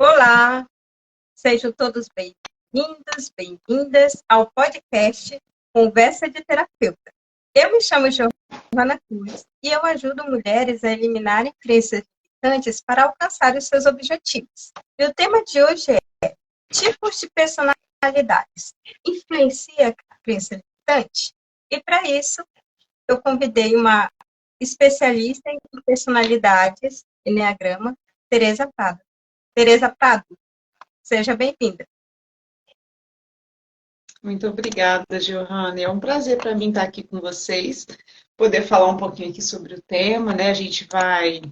Olá, sejam todos bem-vindos, bem-vindas ao podcast Conversa de Terapeuta. Eu me chamo Giovana Cruz e eu ajudo mulheres a eliminarem crenças limitantes para alcançar os seus objetivos. E o tema de hoje é tipos de personalidades. Influencia a crença limitante? E para isso, eu convidei uma especialista em personalidades, Enneagrama, Tereza Prado. Tereza Prado, seja bem-vinda. Muito obrigada, Giovana. É um prazer para mim estar aqui com vocês, poder falar um pouquinho aqui sobre o tema, né? A gente vai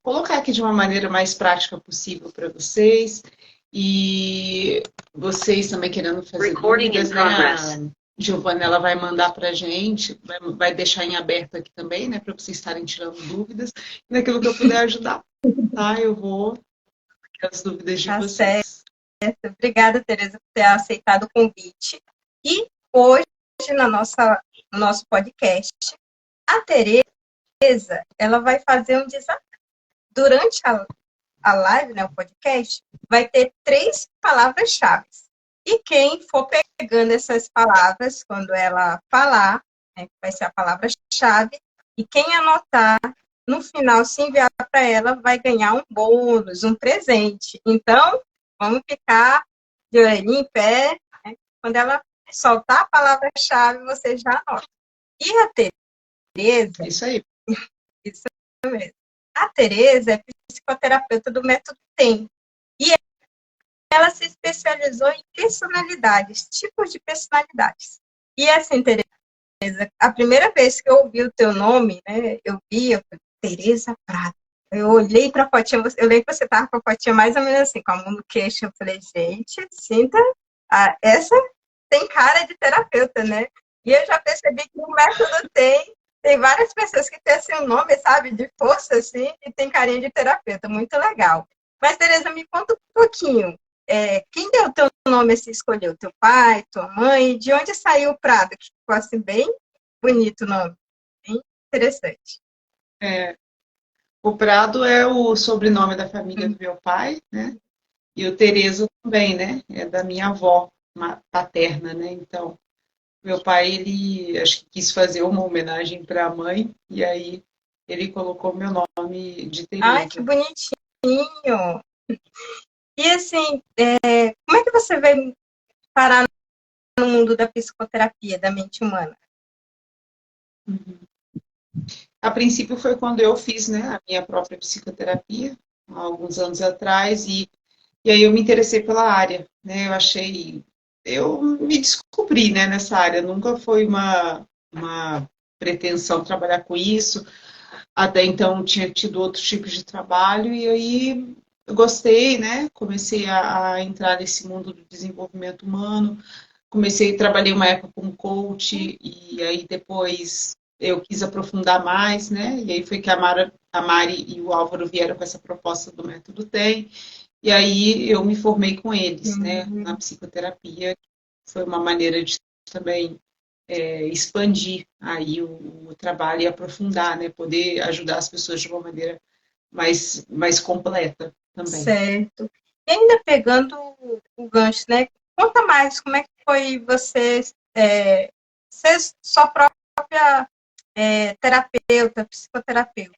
colocar aqui de uma maneira mais prática possível para vocês e vocês também querendo fazer dúvidas, né? A Giovana, ela vai mandar para a gente, vai deixar em aberto aqui também, né? Para vocês estarem tirando dúvidas. E naquilo que eu puder ajudar, tá? Eu vou as dúvidas de vocês. Certo. Obrigada, Tereza, por ter aceitado o convite. E hoje, no nosso podcast, a Tereza, ela vai fazer um desafio. Durante a live, né, o podcast, vai ter 3 palavras-chave. E quem for pegando essas palavras, quando ela falar, né, vai ser a palavra-chave, e quem anotar, no final, se enviar para ela, vai ganhar um bônus, um presente. Então, vamos ficar de orelhinha em pé, né? Quando ela soltar a palavra-chave, você já anota. E a Tereza... Isso aí. Isso mesmo. A Tereza é psicoterapeuta do Método TEM. E ela se especializou em personalidades, tipos de personalidades. E assim, Tereza, a primeira vez que eu ouvi o teu nome, né, eu falei, Tereza Prado. Eu olhei para a fotinha, eu lembro que você estava com a fotinha mais ou menos assim, com a mão no queixo. Eu falei, gente, sinta, essa tem cara de terapeuta, né? E eu já percebi que o método tem várias pessoas que têm assim, um nome, sabe, de força, assim, e tem carinha de terapeuta, muito legal. Mas, Tereza, me conta um pouquinho, quem deu o teu nome, assim, escolheu? Teu pai, tua mãe? De onde saiu o Prado? Que ficou, assim, bem bonito o nome, bem interessante. O Prado é o sobrenome da família do meu pai, né? E o Tereza também, né? É da minha avó paterna, né? Então, meu pai, ele acho que quis fazer uma homenagem para a mãe, e aí ele colocou meu nome de Tereza. Ai, que bonitinho! E assim, como é que você veio parar no mundo da psicoterapia, da mente humana? A princípio foi quando eu fiz, né, a minha própria psicoterapia, há alguns anos atrás, e aí eu me interessei pela área, né? Eu me descobri, né, nessa área. Nunca foi uma pretensão trabalhar com isso. Até então tinha tido outros tipos de trabalho e aí eu gostei, né? Comecei a entrar nesse mundo do desenvolvimento humano. Trabalhei uma época como coach e aí depois eu quis aprofundar mais, né? E aí foi que a Mari e o Álvaro vieram com essa proposta do Método TEM. E aí eu me formei com eles, né, na psicoterapia. Foi uma maneira de também expandir aí o trabalho e aprofundar, né, poder ajudar as pessoas de uma maneira mais completa também. Certo. E ainda pegando o gancho, né? Conta mais, como é que foi você ser sua própria terapeuta, psicoterapeuta?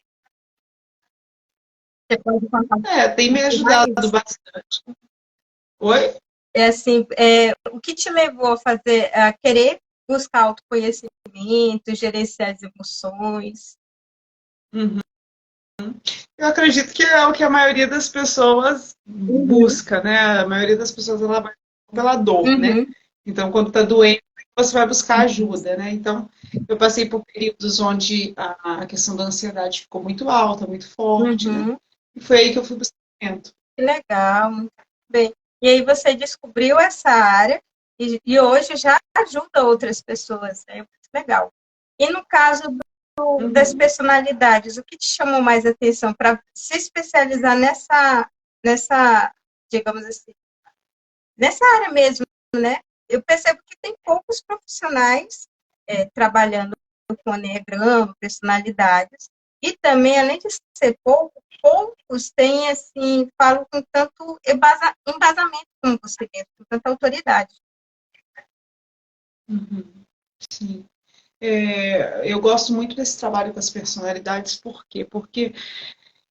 Você pode contar Tem me ajudado bastante. Oi? Assim, o que te levou a fazer, a querer buscar autoconhecimento, gerenciar as emoções? Uhum. Eu acredito que é o que a maioria das pessoas busca, né? A maioria das pessoas ela vai pela dor, né? Então, quando está doente, você vai buscar ajuda, né? Então, eu passei por períodos onde a questão da ansiedade ficou muito alta, muito forte, né? E foi aí que eu fui buscar tratamento. Que legal, muito bem. E aí você descobriu essa área e hoje já ajuda outras pessoas, é muito legal. E no caso das personalidades, o que te chamou mais atenção para se especializar nessa, digamos assim, nessa área mesmo, né? Eu percebo que tem poucos profissionais trabalhando com enneagrama, personalidades, e também, além de ser pouco, poucos têm, assim, falam com tanto embasamento como você mesmo, com tanta autoridade. Uhum. Sim. Eu gosto muito desse trabalho com as personalidades, por quê? Porque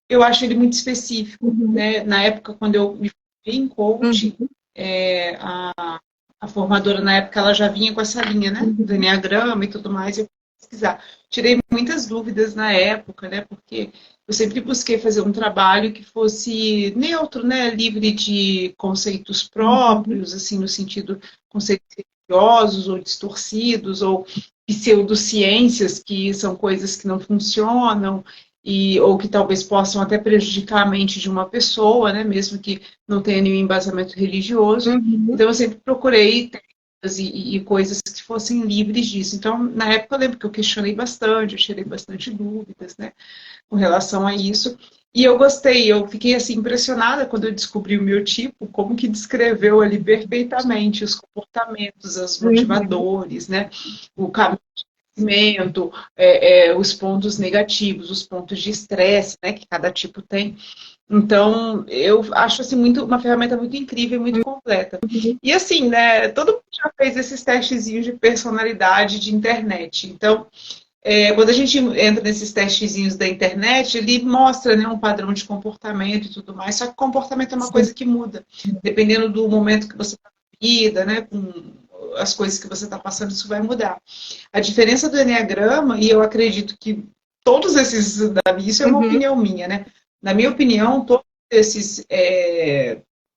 eu acho ele muito específico, né? Na época, quando eu me formei em coaching, a formadora na época ela já vinha com essa linha, né? Do Enneagrama e tudo mais, eu fui pesquisar. Tirei muitas dúvidas na época, né? Porque eu sempre busquei fazer um trabalho que fosse neutro, né? Livre de conceitos próprios, assim, no sentido conceitos religiosos ou distorcidos, ou pseudociências, que são coisas que não funcionam, ou que talvez possam até prejudicar a mente de uma pessoa, né? Mesmo que não tenha nenhum embasamento religioso. Então, eu sempre procurei técnicas e coisas que fossem livres disso. Então, na época, eu lembro que eu questionei bastante, eu tirei bastante dúvidas, né, com relação a isso. E eu gostei, eu fiquei assim impressionada quando eu descobri o meu tipo, como que descreveu ali perfeitamente os comportamentos, os motivadores, né, o caminho crescimento, os pontos negativos, os pontos de estresse, né, que cada tipo tem. Então, eu acho assim uma ferramenta muito incrível e muito completa. E assim, né, todo mundo já fez esses testezinhos de personalidade de internet. Então, quando a gente entra nesses testezinhos da internet, ele mostra, né, um padrão de comportamento e tudo mais. Só que comportamento é uma coisa que muda, dependendo do momento que você está na vida, né, com as coisas que você está passando, isso vai mudar. A diferença do Enneagrama, e eu acredito que todos esses, isso é uma opinião minha, né? Na minha opinião, todos esses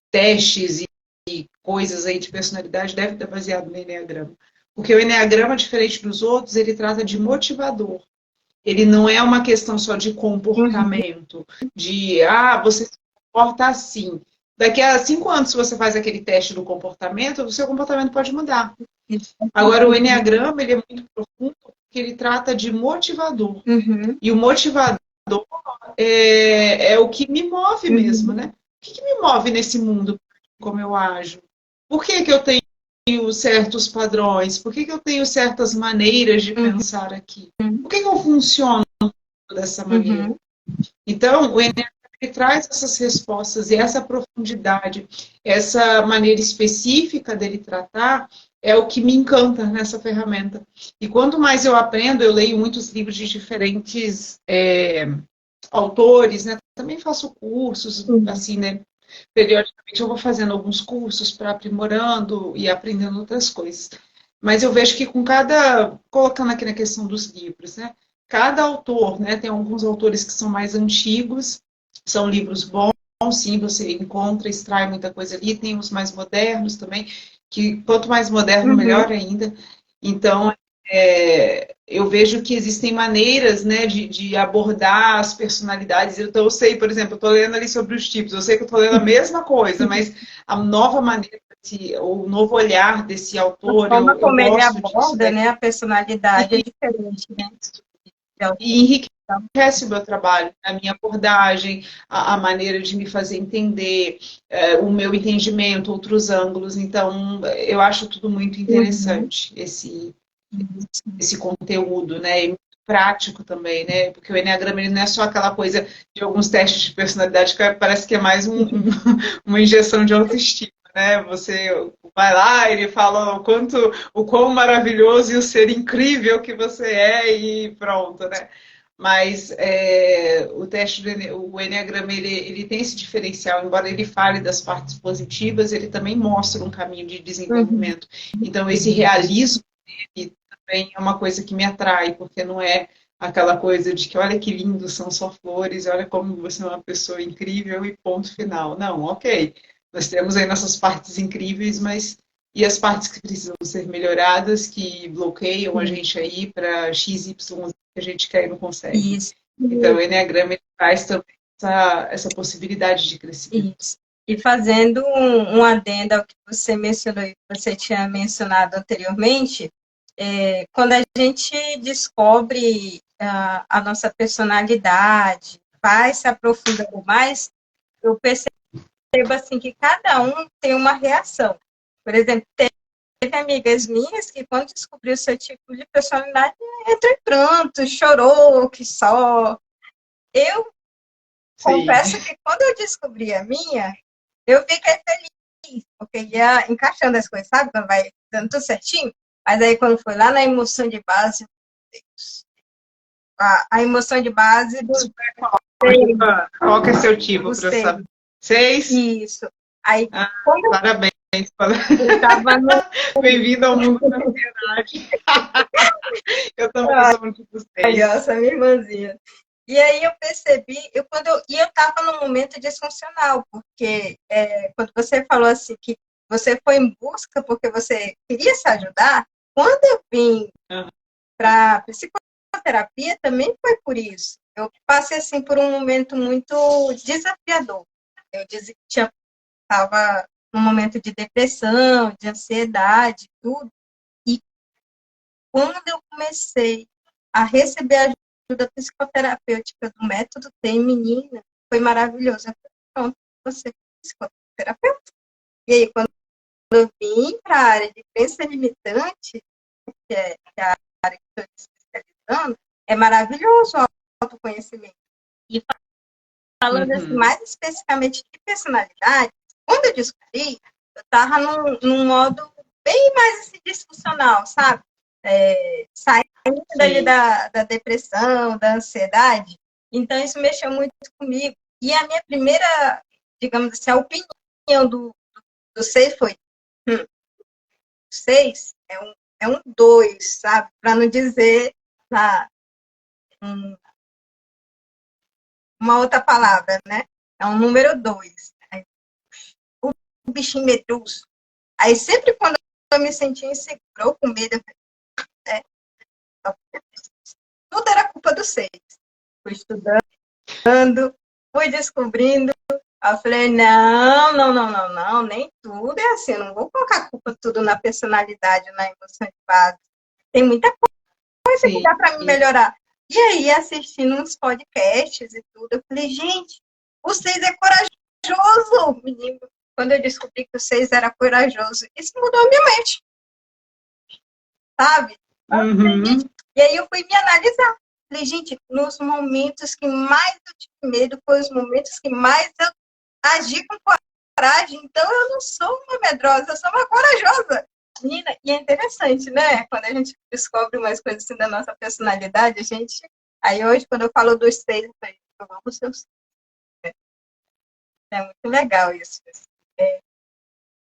testes e coisas aí de personalidade devem estar baseados no Enneagrama. Porque o Enneagrama, diferente dos outros, ele trata de motivador. Ele não é uma questão só de comportamento, de, você se comporta assim. Daqui a 5 anos, se você faz aquele teste do comportamento, o seu comportamento pode mudar. Agora, o Enneagrama, ele é muito profundo, porque ele trata de motivador. E o motivador é o que me move mesmo, né? O que me move nesse mundo, como eu ajo? Por que eu tenho certos padrões? Por que eu tenho certas maneiras de pensar aqui? Por que eu funciono dessa maneira? Então, o Enneagrama traz essas respostas e essa profundidade, essa maneira específica dele tratar, é o que me encanta nessa ferramenta. E quanto mais eu aprendo, eu leio muitos livros de diferentes autores, né? Também faço cursos, assim, né? Periodicamente eu vou fazendo alguns cursos para aprimorando e aprendendo outras coisas. Mas eu vejo que colocando aqui na questão dos livros, né? Cada autor, né? Tem alguns autores que são mais antigos, são livros bons, sim, você encontra, extrai muita coisa ali. Tem os mais modernos também, que quanto mais moderno, melhor ainda. Então, eu vejo que existem maneiras, né, de abordar as personalidades. Então, eu sei, por exemplo, eu estou lendo ali sobre os tipos, eu sei que eu estou lendo a mesma coisa, mas a nova maneira, o novo olhar desse autor, a forma como ele gosto disso. aborda, né, a personalidade é diferente, né? E enriquece o meu trabalho, a minha abordagem, a maneira de me fazer entender, o meu entendimento, outros ângulos. Então, eu acho tudo muito interessante, esse conteúdo, né? E muito prático também, né? Porque o Enneagrama ele não é só aquela coisa de alguns testes de personalidade que parece que é mais uma injeção de autoestima, né? Você vai lá, ele fala o quão maravilhoso e o ser incrível que você é e pronto, né? Mas o teste o Enneagrama ele tem esse diferencial, embora ele fale das partes positivas, ele também mostra um caminho de desenvolvimento. Então esse realismo dele também é uma coisa que me atrai, porque não é aquela coisa de que olha que lindo, são só flores, olha como você é uma pessoa incrível e ponto final. Não, ok. Nós temos aí nossas partes incríveis, mas e as partes que precisam ser melhoradas, que bloqueiam a gente aí para X, Y, que a gente quer e não consegue. Isso. Então, o Enneagrama traz também essa possibilidade de crescimento. Isso. E fazendo um adendo ao que você mencionou, você tinha mencionado anteriormente, quando a gente descobre a nossa personalidade, vai se aprofundando mais, eu percebo assim que cada um tem uma reação. Por exemplo, teve amigas minhas que quando descobriu o seu tipo de personalidade, entrou em pranto, chorou, que só. Eu Sim. confesso que quando eu descobri a minha, eu fiquei feliz, porque ia encaixando as coisas, sabe? Quando vai dando tudo certinho. Mas aí quando foi lá na emoção de base, meu Deus, a emoção de base do Qual que é seu tipo, para eu seis. saber? 6? Isso. Aí, Ah, quando parabéns. eu estava no. Bem-vindo ao mundo da ansiedade. Eu também sou um tipo Ai, 6. nossa, minha irmãzinha. E aí eu percebi, eu estava num momento disfuncional, porque quando você falou assim que você foi em busca porque você queria se ajudar, quando eu vim para psicoterapia também foi por isso. Eu passei assim por um momento muito desafiador. Eu disse que estava num momento de depressão, de ansiedade, tudo. E quando eu comecei a receber a ajuda psicoterapêutica do método TEM, menina, foi maravilhoso. Eu falei, pronto, você é psicoterapeuta. E aí, quando eu vim para a área de crença limitante, que é a área que estou especializando, é maravilhoso o autoconhecimento. E falando assim, mais especificamente de personalidade, quando eu descobri, eu estava num modo bem mais assim, disfuncional, sabe? Saindo dali da depressão, da ansiedade. Então, isso mexeu muito comigo. E a minha primeira, digamos assim, a opinião do 6 foi: 6 é um 2, sabe? Para não dizer um, uma outra palavra, né? É um número 2. O bichinho medroso. Aí, sempre quando eu me sentia insegura ou com medo, eu falei, tudo era culpa do 6. Fui estudando, fui descobrindo. Aí eu falei, não, nem tudo é assim, eu não vou colocar a culpa tudo na personalidade, na emoção de base. Tem muita coisa que dá para me melhorar. E aí, assistindo uns podcasts e tudo, eu falei, gente, o 6 é corajoso, menino. Quando eu descobri que o 6 era corajoso, isso mudou a minha mente, sabe? E aí eu fui me analisar. Falei, gente, nos momentos que mais eu tive medo, foi os momentos que mais eu agi com coragem. Então eu não sou uma medrosa, eu sou uma corajosa. Menina, e é interessante, né? Quando a gente descobre umas coisas assim da nossa personalidade, a gente. Aí hoje, quando eu falo dos 6, eu falei, eu amo os seus. É muito legal isso.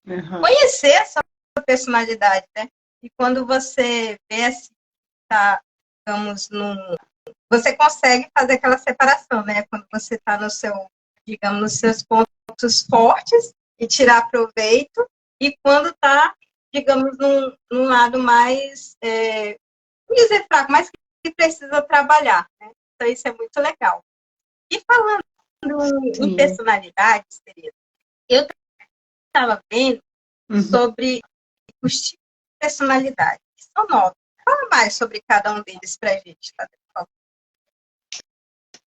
Conhecer a sua personalidade, né? E quando você vê assim, tá, digamos, você consegue fazer aquela separação, né? Quando você está no seu, digamos, nos seus pontos fortes e tirar proveito, e quando está, digamos, num lado mais, não dizer fraco, mas que precisa trabalhar, né? Então, isso é muito legal. E falando em personalidades, Tereza, eu estava vendo sobre os tipos de personalidade, que são 9. Fala mais sobre cada um deles para a gente, tá?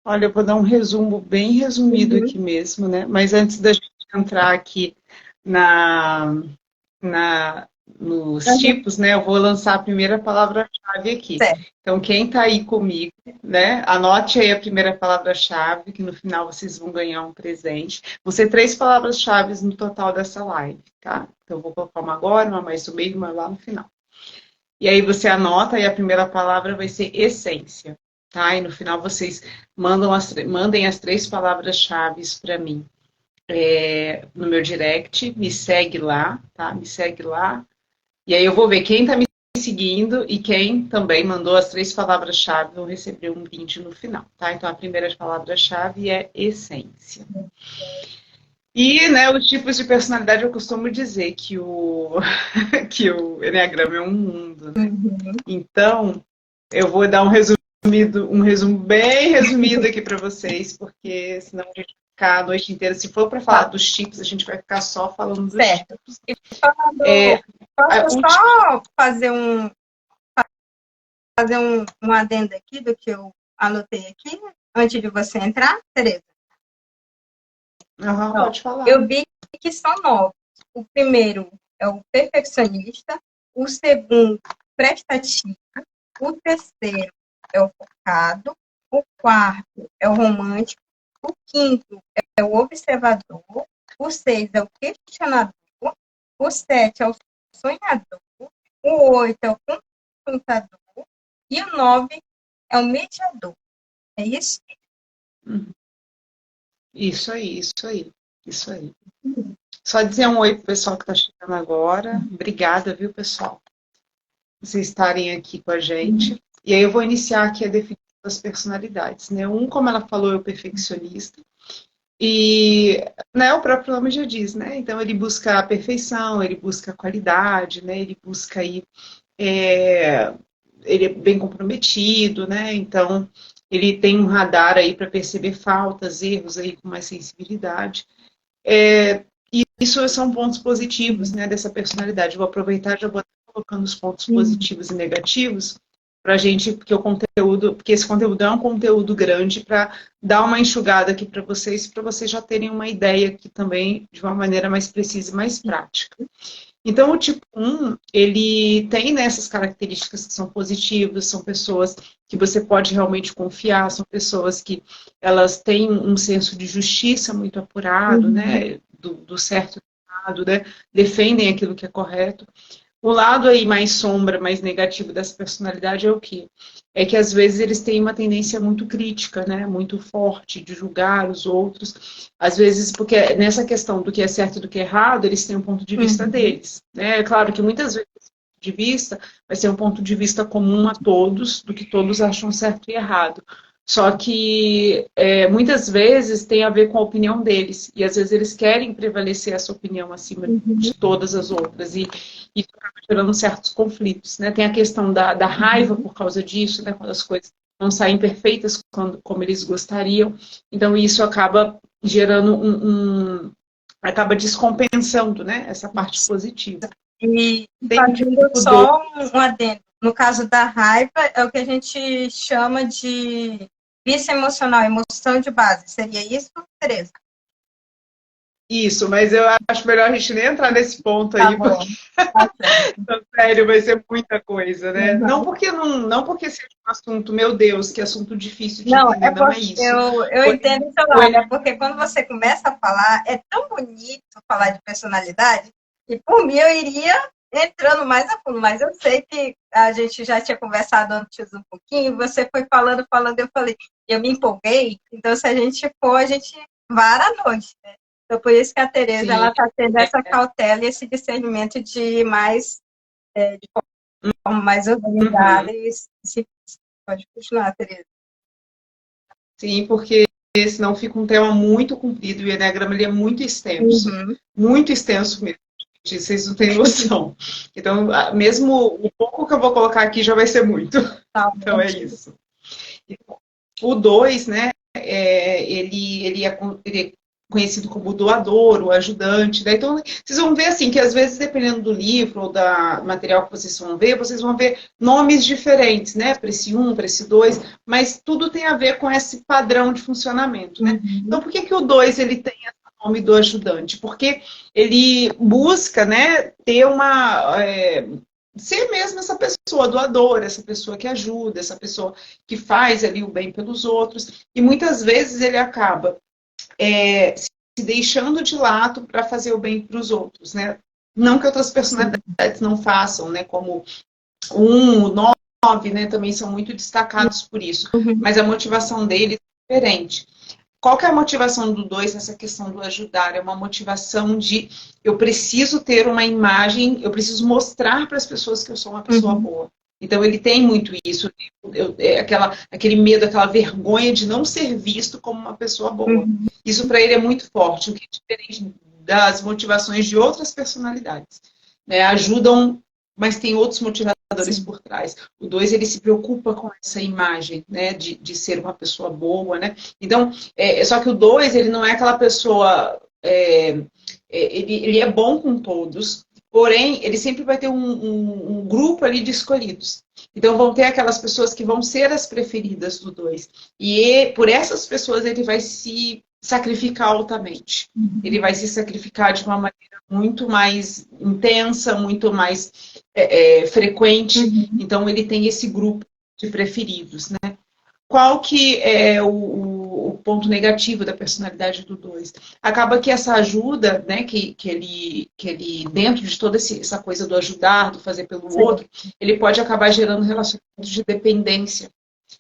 Olha, eu vou dar um resumo bem resumido aqui mesmo, né? Mas antes da gente entrar aqui nos tipos, né? Eu vou lançar a primeira palavra-chave aqui. Certo. Então, quem está aí comigo, né? Anote aí a primeira palavra-chave, que no final vocês vão ganhar um presente. Vão ser 3 palavras-chave no total dessa live, tá? Então, eu vou colocar uma agora, uma mais no meio, uma lá no final. E aí você anota e a primeira palavra vai ser essência, tá? E no final vocês mandem as 3 palavras-chave para mim. No meu direct, me segue lá, tá? Me segue lá. E aí eu vou ver quem está me seguindo e quem também mandou as 3 palavras-chave vão receber um brinde no final, tá? Então a primeira palavra-chave é essência. E, né, os tipos de personalidade, eu costumo dizer que que o Enneagrama é um mundo, né? Então, eu vou dar um resumo bem resumido aqui para vocês, porque senão a gente vai ficar a noite inteira. Se for para falar dos tipos, a gente vai ficar só falando dos tipos. Posso só fazer um adendo aqui do que eu anotei aqui, antes de você entrar, Tereza? Pode falar. Eu vi que são 9. O primeiro é o perfeccionista, o segundo, prestativo, o terceiro é o focado, o quarto é o romântico, O quinto é o observador. O 6 é o questionador. O 7 é o sonhador. O 8 é o confrontador. E o 9 é o mediador. É isso? Isso aí, isso aí, isso aí. Só dizer um oi pro pessoal que está chegando agora. Obrigada, viu, pessoal? Vocês estarem aqui com a gente. E aí eu vou iniciar aqui a definição das personalidades, né? Como ela falou, é o perfeccionista. E, né, o próprio nome já diz, né? Então ele busca a perfeição, ele busca a qualidade, né? Ele busca aí, ele é bem comprometido, né? Então ele tem um radar aí para perceber faltas, erros aí com mais sensibilidade. E isso são pontos positivos, né, dessa personalidade. Vou aproveitar e já vou colocando os pontos positivos e negativos para a gente, porque esse conteúdo é um conteúdo grande para dar uma enxugada aqui para vocês já terem uma ideia aqui também de uma maneira mais precisa e mais prática. Então, o tipo 1, ele tem nessas características que são positivas, são pessoas que você pode realmente confiar, são pessoas que elas têm um senso de justiça muito apurado, né, do certo e do errado, né, defendem aquilo que é correto. O lado aí mais sombra, mais negativo dessa personalidade é o quê? É que às vezes eles têm uma tendência muito crítica, né? Muito forte de julgar os outros. Às vezes, porque nessa questão do que é certo e do que é errado, eles têm um ponto de vista deles, né? É claro que muitas vezes esse ponto de vista vai ser um ponto de vista comum a todos, do que todos acham certo e errado. Só que muitas vezes tem a ver com a opinião deles. E às vezes eles querem prevalecer essa opinião acima de todas as outras. E isso acaba gerando certos conflitos, né? Tem a questão da raiva por causa disso, né? Quando as coisas não saem perfeitas como eles gostariam. Então isso acaba gerando acaba descompensando, né? Essa parte positiva. E fazendo só um adendo. No caso da raiva, é o que a gente chama de vício emocional, emoção de base. Seria isso, Tereza? Isso, mas eu acho melhor a gente nem entrar nesse ponto aí, Tá porque sério, vai ser muita coisa, né? Não porque seja um assunto, meu Deus, que assunto difícil de entender, não é isso. Eu entendo o seu lado, é porque quando você começa a falar, é tão bonito falar de personalidade, que por mim eu iria entrando mais a fundo, mas eu sei que a gente já tinha conversado antes um pouquinho, você foi falando, eu falei, eu me empolguei, então se a gente for, a gente vara a noite, né? Então por isso que a Tereza, ela está tendo essa cautela e esse discernimento de forma mais organizada e se pode continuar, Tereza. Sim, porque senão fica um tema muito comprido e o Eneagrama ele é muito extenso mesmo. Vocês não têm noção. Então, mesmo o pouco que eu vou colocar aqui já vai ser muito. Então, é isso. O 2, né, ele é conhecido como doador, o ajudante. Né? Então, vocês vão ver assim, que às vezes, dependendo do livro ou do material que vocês vão ver nomes diferentes, né, para esse 1, para esse 2, mas tudo tem a ver com esse padrão de funcionamento. Né? Então, por que o 2 ele tem esse nome do ajudante? Porque ele busca, né, ter ser mesmo essa pessoa doadora, essa pessoa que ajuda, essa pessoa que faz ali o bem pelos outros, e muitas vezes ele acaba se deixando de lado para fazer o bem para os outros, né? Não que outras personalidades não façam, né? Como o 9, né? Também são muito destacados por isso, mas a motivação deles é diferente. Qual que é a motivação do 2 nessa questão do ajudar? É uma motivação de eu preciso ter uma imagem, eu preciso mostrar para as pessoas que eu sou uma pessoa boa. Então ele tem muito isso, aquele medo, aquela vergonha de não ser visto como uma pessoa boa. Isso para ele é muito forte, o que é diferente das motivações de outras personalidades. Né? Ajudam, mas tem outros motivadores por trás. O 2 ele se preocupa com essa imagem, né, de ser uma pessoa boa, né? Então, só que o 2 ele não é aquela pessoa, ele é bom com todos. Porém, ele sempre vai ter um grupo ali de escolhidos. Então, vão ter aquelas pessoas que vão ser as preferidas do 2. E por essas pessoas ele vai se sacrificar altamente. Ele vai se sacrificar de uma maneira muito mais intensa, muito mais frequente. Então, ele tem esse grupo de preferidos, né? Qual que é o o ponto negativo da personalidade do 2. Acaba que essa ajuda, né, que ele, dentro de toda essa coisa do ajudar, do fazer pelo Sim. outro, ele pode acabar gerando relacionamentos de dependência.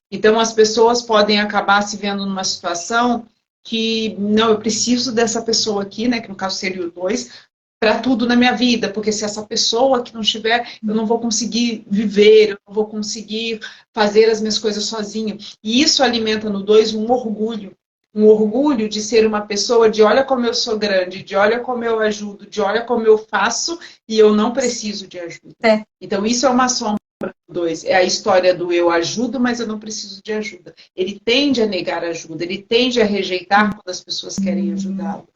Então, as pessoas podem acabar se vendo numa situação que, não, eu preciso dessa pessoa aqui, né, que no caso seria o 2, para tudo na minha vida, porque se essa pessoa que não estiver, eu não vou conseguir viver, eu não vou conseguir fazer as minhas coisas sozinho. E isso alimenta no 2 um orgulho de ser uma pessoa de olha como eu sou grande, de olha como eu ajudo, de olha como eu faço e eu não preciso de ajuda. É. Então isso é uma sombra do 2, é a história do eu ajudo, mas eu não preciso de ajuda. Ele tende a negar ajuda, ele tende a rejeitar quando as pessoas querem ajudá-lo.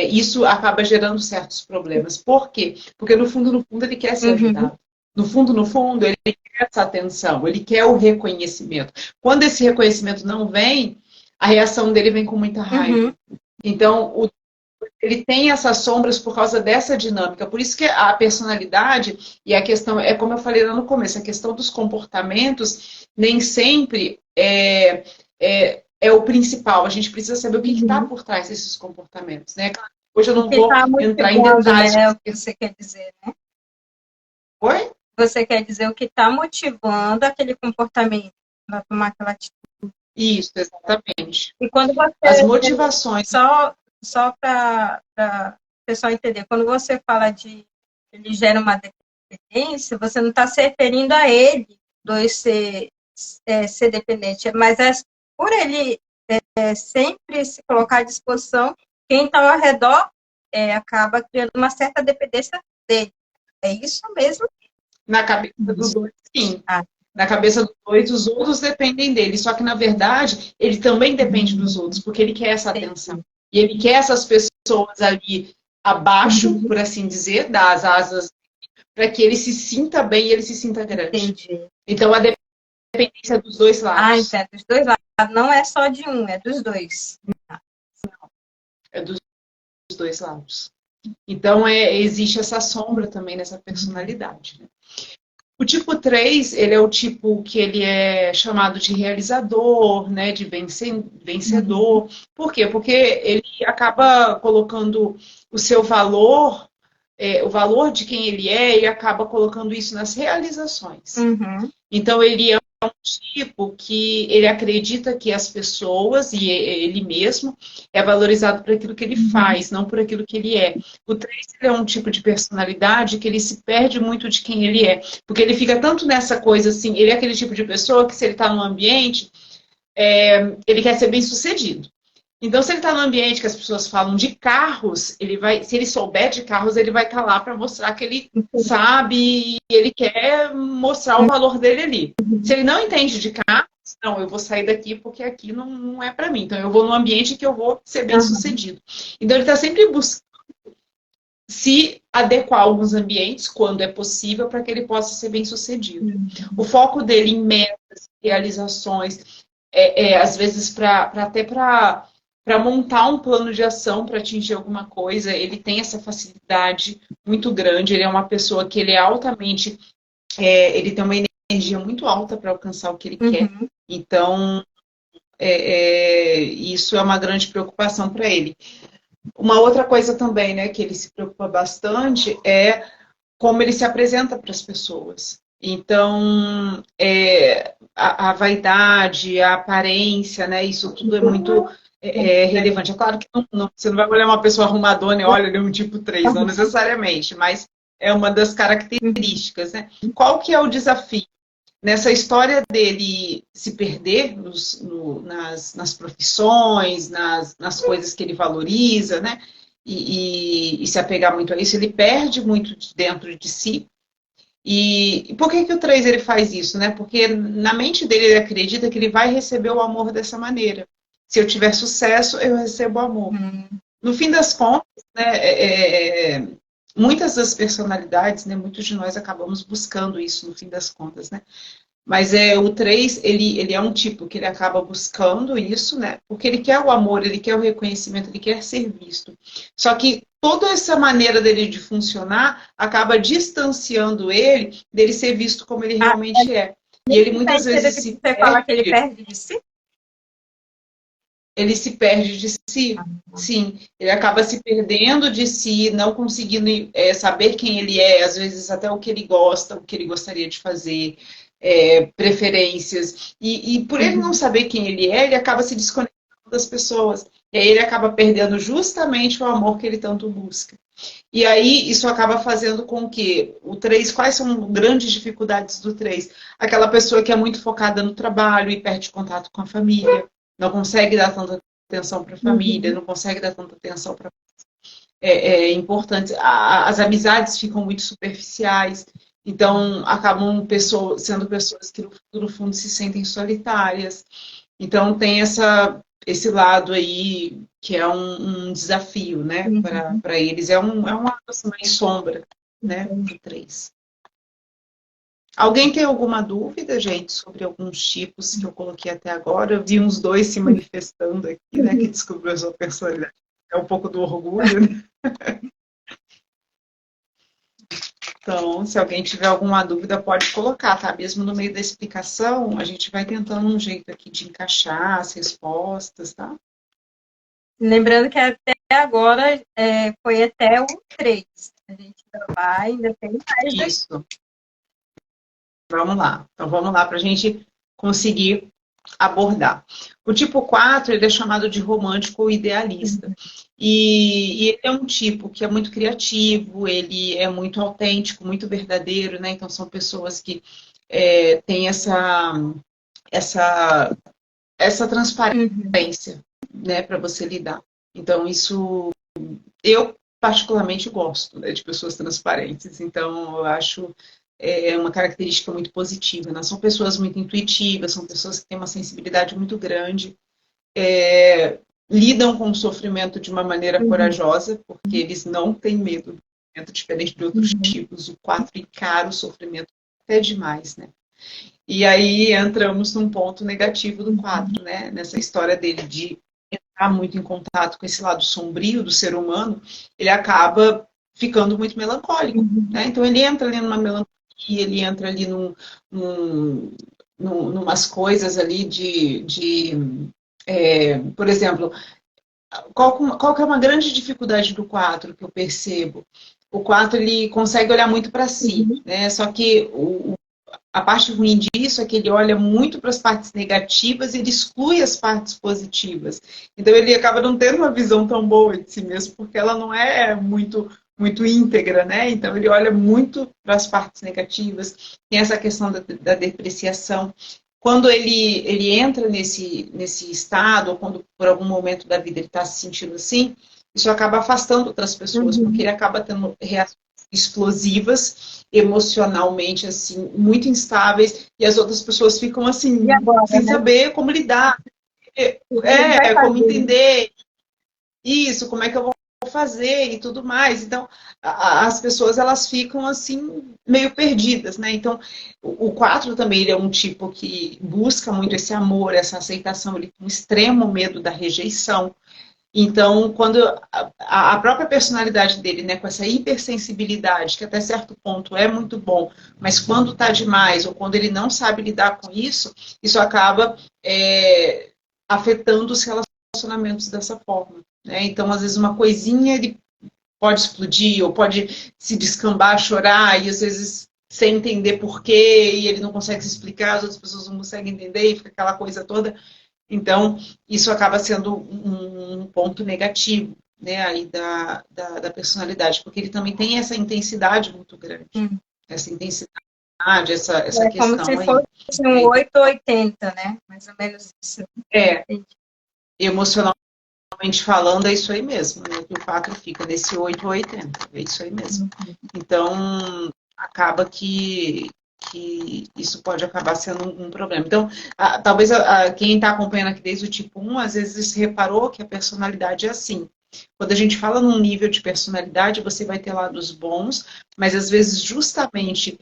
Isso acaba gerando certos problemas. Por quê? Porque no fundo, ele quer ser ajudado. No fundo, ele quer essa atenção, ele quer o reconhecimento. Quando esse reconhecimento não vem, a reação dele vem com muita raiva. Então, ele tem essas sombras por causa dessa dinâmica. Por isso que a personalidade e a questão, é como eu falei lá no começo, a questão dos comportamentos nem sempre é o principal. A gente precisa saber o que está por trás desses comportamentos, né? Hoje eu não vou entrar em detalhes. Né, é o que você quer dizer, né? Oi? Você quer dizer o que está motivando aquele comportamento para tomar aquela atitude. Isso, exatamente. E quando você... As motivações. Só para o pessoal entender, quando você fala de ele gera uma dependência, você não está se referindo a ele, dois ser dependente, mas por ele sempre se colocar à disposição, quem está ao redor acaba criando uma certa dependência dele. É isso mesmo? Na cabeça do 2, sim. Na cabeça do 2, os outros dependem dele. Só que, na verdade, ele também depende dos outros, porque ele quer essa atenção. E ele quer essas pessoas ali abaixo, por assim dizer, das asas, para que ele se sinta bem e ele se sinta grande. Entendi. Então, a dependência é dos dois lados. Então é dos dois lados. Não é só de um, é dos dois. É dos dois lados. Então, existe essa sombra também nessa personalidade, né? O tipo 3, ele é o tipo que ele é chamado de realizador, né, de vencedor. Por quê? Porque ele acaba colocando o seu valor, o valor de quem ele é, e acaba colocando isso nas realizações. Então, ele é um tipo que ele acredita que as pessoas e ele mesmo é valorizado por aquilo que ele faz, não por aquilo que ele é. O 3 é um tipo de personalidade que ele se perde muito de quem ele é, porque ele fica tanto nessa coisa assim, ele é aquele tipo de pessoa que se ele está num ambiente, ele quer ser bem sucedido. Então, se ele está num ambiente que as pessoas falam de carros, se ele souber de carros, ele vai estar lá para mostrar que ele sabe e ele quer mostrar o valor dele ali. Se ele não entende de carros, não, eu vou sair daqui porque aqui não é para mim. Então, eu vou num ambiente que eu vou ser bem sucedido. Então, ele está sempre buscando se adequar a alguns ambientes, quando é possível, para que ele possa ser bem sucedido. O foco dele em metas, realizações, às vezes até para montar um plano de ação para atingir alguma coisa, ele tem essa facilidade muito grande, ele é uma pessoa que ele é altamente, ele tem uma energia muito alta para alcançar o que ele quer, então isso é uma grande preocupação para ele. Uma outra coisa também, né, que ele se preocupa bastante é como ele se apresenta para as pessoas. Então, a vaidade, a aparência, né, isso tudo é muito relevante. É claro que você não vai olhar uma pessoa arrumadona e olha, ele é um tipo 3, não necessariamente, mas é uma das características, né? Qual que é o desafio? Nessa história dele se perder nas profissões, nas coisas que ele valoriza, né? E se apegar muito a isso, ele perde muito dentro de si. E por que o 3 ele faz isso, né? Porque na mente dele ele acredita que ele vai receber o amor dessa maneira. Se eu tiver sucesso, eu recebo amor. No fim das contas, né, muitas das personalidades, né, muitos de nós acabamos buscando isso no fim das contas, né? Mas o 3, ele é um tipo que ele acaba buscando isso, né? Porque ele quer o amor, ele quer o reconhecimento, ele quer ser visto. Só que toda essa maneira dele de funcionar acaba distanciando ele dele ser visto como ele realmente é. E ele muitas vezes se perde. Você fala que ele perde de si? ele se perde de si, sim, ele acaba se perdendo de si, não conseguindo saber quem ele é, às vezes até o que ele gosta, o que ele gostaria de fazer, preferências, e por ele não saber quem ele acaba se desconectando das pessoas, e aí ele acaba perdendo justamente o amor que ele tanto busca. E aí isso acaba fazendo com que o 3, quais são grandes dificuldades do 3? Aquela pessoa que é muito focada no trabalho e perde contato com a família, não consegue dar tanta atenção para a família, não consegue dar tanta atenção para importantes. As amizades ficam muito superficiais, então acabam sendo pessoas que no fundo se sentem solitárias. Então tem esse lado aí que é um desafio, né, para eles. É um lado assim, mais sombra, né, do 3. Alguém tem alguma dúvida, gente, sobre alguns tipos que eu coloquei até agora? Eu vi uns 2 se manifestando aqui, né, que descobriu a sua personalidade. É um pouco do orgulho, né? Então, se alguém tiver alguma dúvida, pode colocar, tá? Mesmo no meio da explicação, a gente vai tentando um jeito aqui de encaixar as respostas, tá? Lembrando que até agora foi até o 3. A gente ainda tem mais. Isso. Vamos lá. Então, vamos lá para a gente conseguir abordar. O tipo 4, ele é chamado de romântico ou idealista. E ele é um tipo que é muito criativo, ele é muito autêntico, muito verdadeiro, né? Então, são pessoas que têm essa transparência, né, para você lidar. Então, isso eu particularmente gosto, né, de pessoas transparentes. Então, eu acho uma característica muito positiva, né? São pessoas muito intuitivas, são pessoas que têm uma sensibilidade muito grande, lidam com o sofrimento de uma maneira corajosa, porque eles não têm medo do sofrimento, diferente de outros tipos. O 4 encara o sofrimento até demais, né? E aí entramos num ponto negativo do 4, né? Nessa história dele de entrar muito em contato com esse lado sombrio do ser humano, ele acaba ficando muito melancólico, né? Então ele entra ali numa melancolia, ele entra ali numas coisas ali por exemplo, qual que é uma grande dificuldade do 4 que eu percebo? O 4 ele consegue olhar muito para si, né? Só que a parte ruim disso é que ele olha muito para as partes negativas e ele exclui as partes positivas. Então ele acaba não tendo uma visão tão boa de si mesmo, porque ela não é muito íntegra, né? Então ele olha muito para as partes negativas, tem essa questão da depreciação. Quando ele entra nesse estado, ou quando por algum momento da vida ele está se sentindo assim, isso acaba afastando outras pessoas, porque ele acaba tendo reações explosivas, emocionalmente, assim, muito instáveis, e as outras pessoas ficam assim, agora, sem saber como lidar, como entender isso, como é que eu vou fazer e tudo mais. Então, as pessoas, elas ficam assim, meio perdidas, né? Então, o 4 também, ele é um tipo que busca muito esse amor, essa aceitação, ele tem um extremo medo da rejeição. Então, quando a própria personalidade dele, né, com essa hipersensibilidade, que até certo ponto é muito bom, mas quando está demais, ou quando ele não sabe lidar com isso, isso acaba afetando os relacionamentos dessa forma, né? Então, às vezes, uma coisinha ele pode explodir, ou pode se descambar, chorar, e às vezes sem entender porquê, e ele não consegue se explicar, as outras pessoas não conseguem entender, e fica aquela coisa toda. Então, isso acaba sendo um ponto negativo, né, aí da personalidade, porque ele também tem essa intensidade muito grande. Essa intensidade, essa questão. Como se fosse um 880, né? Mais ou menos isso. Emocionalmente falando, é isso aí mesmo, né? Que o 4 fica nesse 880, é isso aí mesmo. Então, acaba que isso pode acabar sendo um problema. Então, talvez quem está acompanhando aqui desde o tipo 1, às vezes reparou que a personalidade é assim. Quando a gente fala num nível de personalidade, você vai ter lados bons, mas às vezes justamente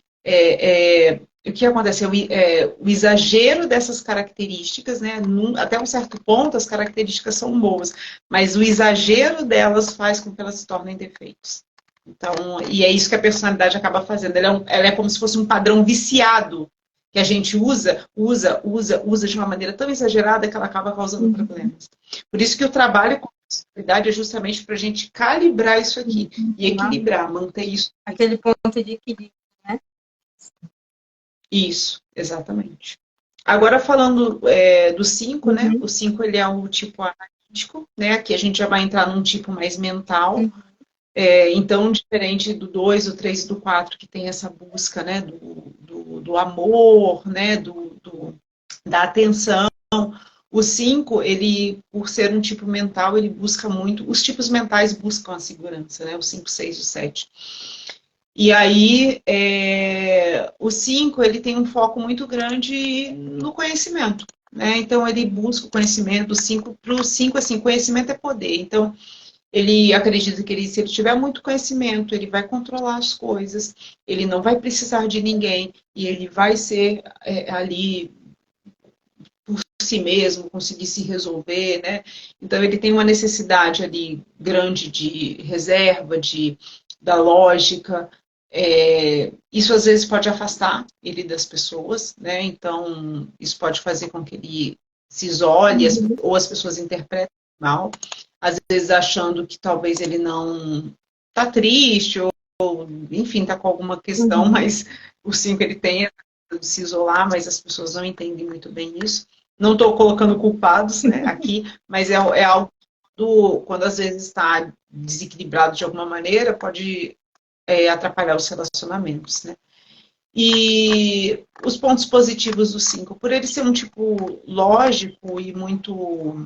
o que acontece o exagero dessas características, né? Até um certo ponto as características são boas, mas o exagero delas faz com que elas se tornem defeitos. Então, e é isso que a personalidade acaba fazendo. Ela é como se fosse um padrão viciado. que a gente usa de uma maneira tão exagerada que ela acaba causando problemas. Por isso que o trabalho com personalidade é justamente para a gente calibrar isso aqui e equilibrar, manter isso. Aquele ponto de equilíbrio, né? Isso, exatamente. Agora falando do 5, né? O 5 ele é o tipo analítico, né? Aqui a gente já vai entrar num tipo mais mental. Então, diferente do 2, do 3 e do 4, que tem essa busca, né, do amor, né, da atenção, o 5, ele, por ser um tipo mental, ele busca muito, os tipos mentais buscam a segurança, né, o 5, 6 e o 7. E aí, o 5, ele tem um foco muito grande no conhecimento, né, então ele busca o conhecimento, para o 5, assim, conhecimento é poder, então ele acredita que se ele tiver muito conhecimento, ele vai controlar as coisas, ele não vai precisar de ninguém, e ele vai ser ali por si mesmo, conseguir se resolver, né? Então ele tem uma necessidade ali grande de reserva, da lógica. Isso às vezes pode afastar ele das pessoas, né? Então isso pode fazer com que ele se isole, ou as pessoas interpretem mal, às vezes achando que talvez ele não está triste, ou enfim, está com alguma questão, mas o 5 ele tem de se isolar, mas as pessoas não entendem muito bem isso. Não estou colocando culpados, né, aqui, mas é algo quando às vezes está desequilibrado de alguma maneira, pode atrapalhar os relacionamentos, né. E os pontos positivos do 5, por ele ser um tipo lógico e muito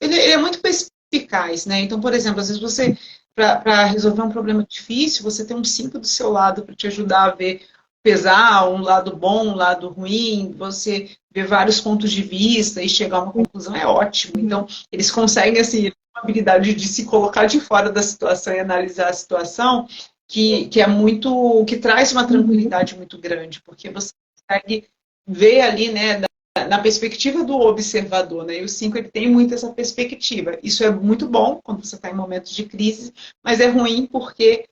ele é muito perspicaz, né? Então, por exemplo, às vezes você, para resolver um problema difícil, você tem um 5 do seu lado para te ajudar a ver, pesar um lado bom, um lado ruim, você ver vários pontos de vista e chegar a uma conclusão, é ótimo. Então, eles conseguem, assim, a habilidade de se colocar de fora da situação e analisar a situação, que é muito, que traz uma tranquilidade muito grande, porque você consegue ver ali, né, na perspectiva do observador, né? E o 5 ele tem muito essa perspectiva. Isso é muito bom quando você está em momentos de crise, mas é ruim porque,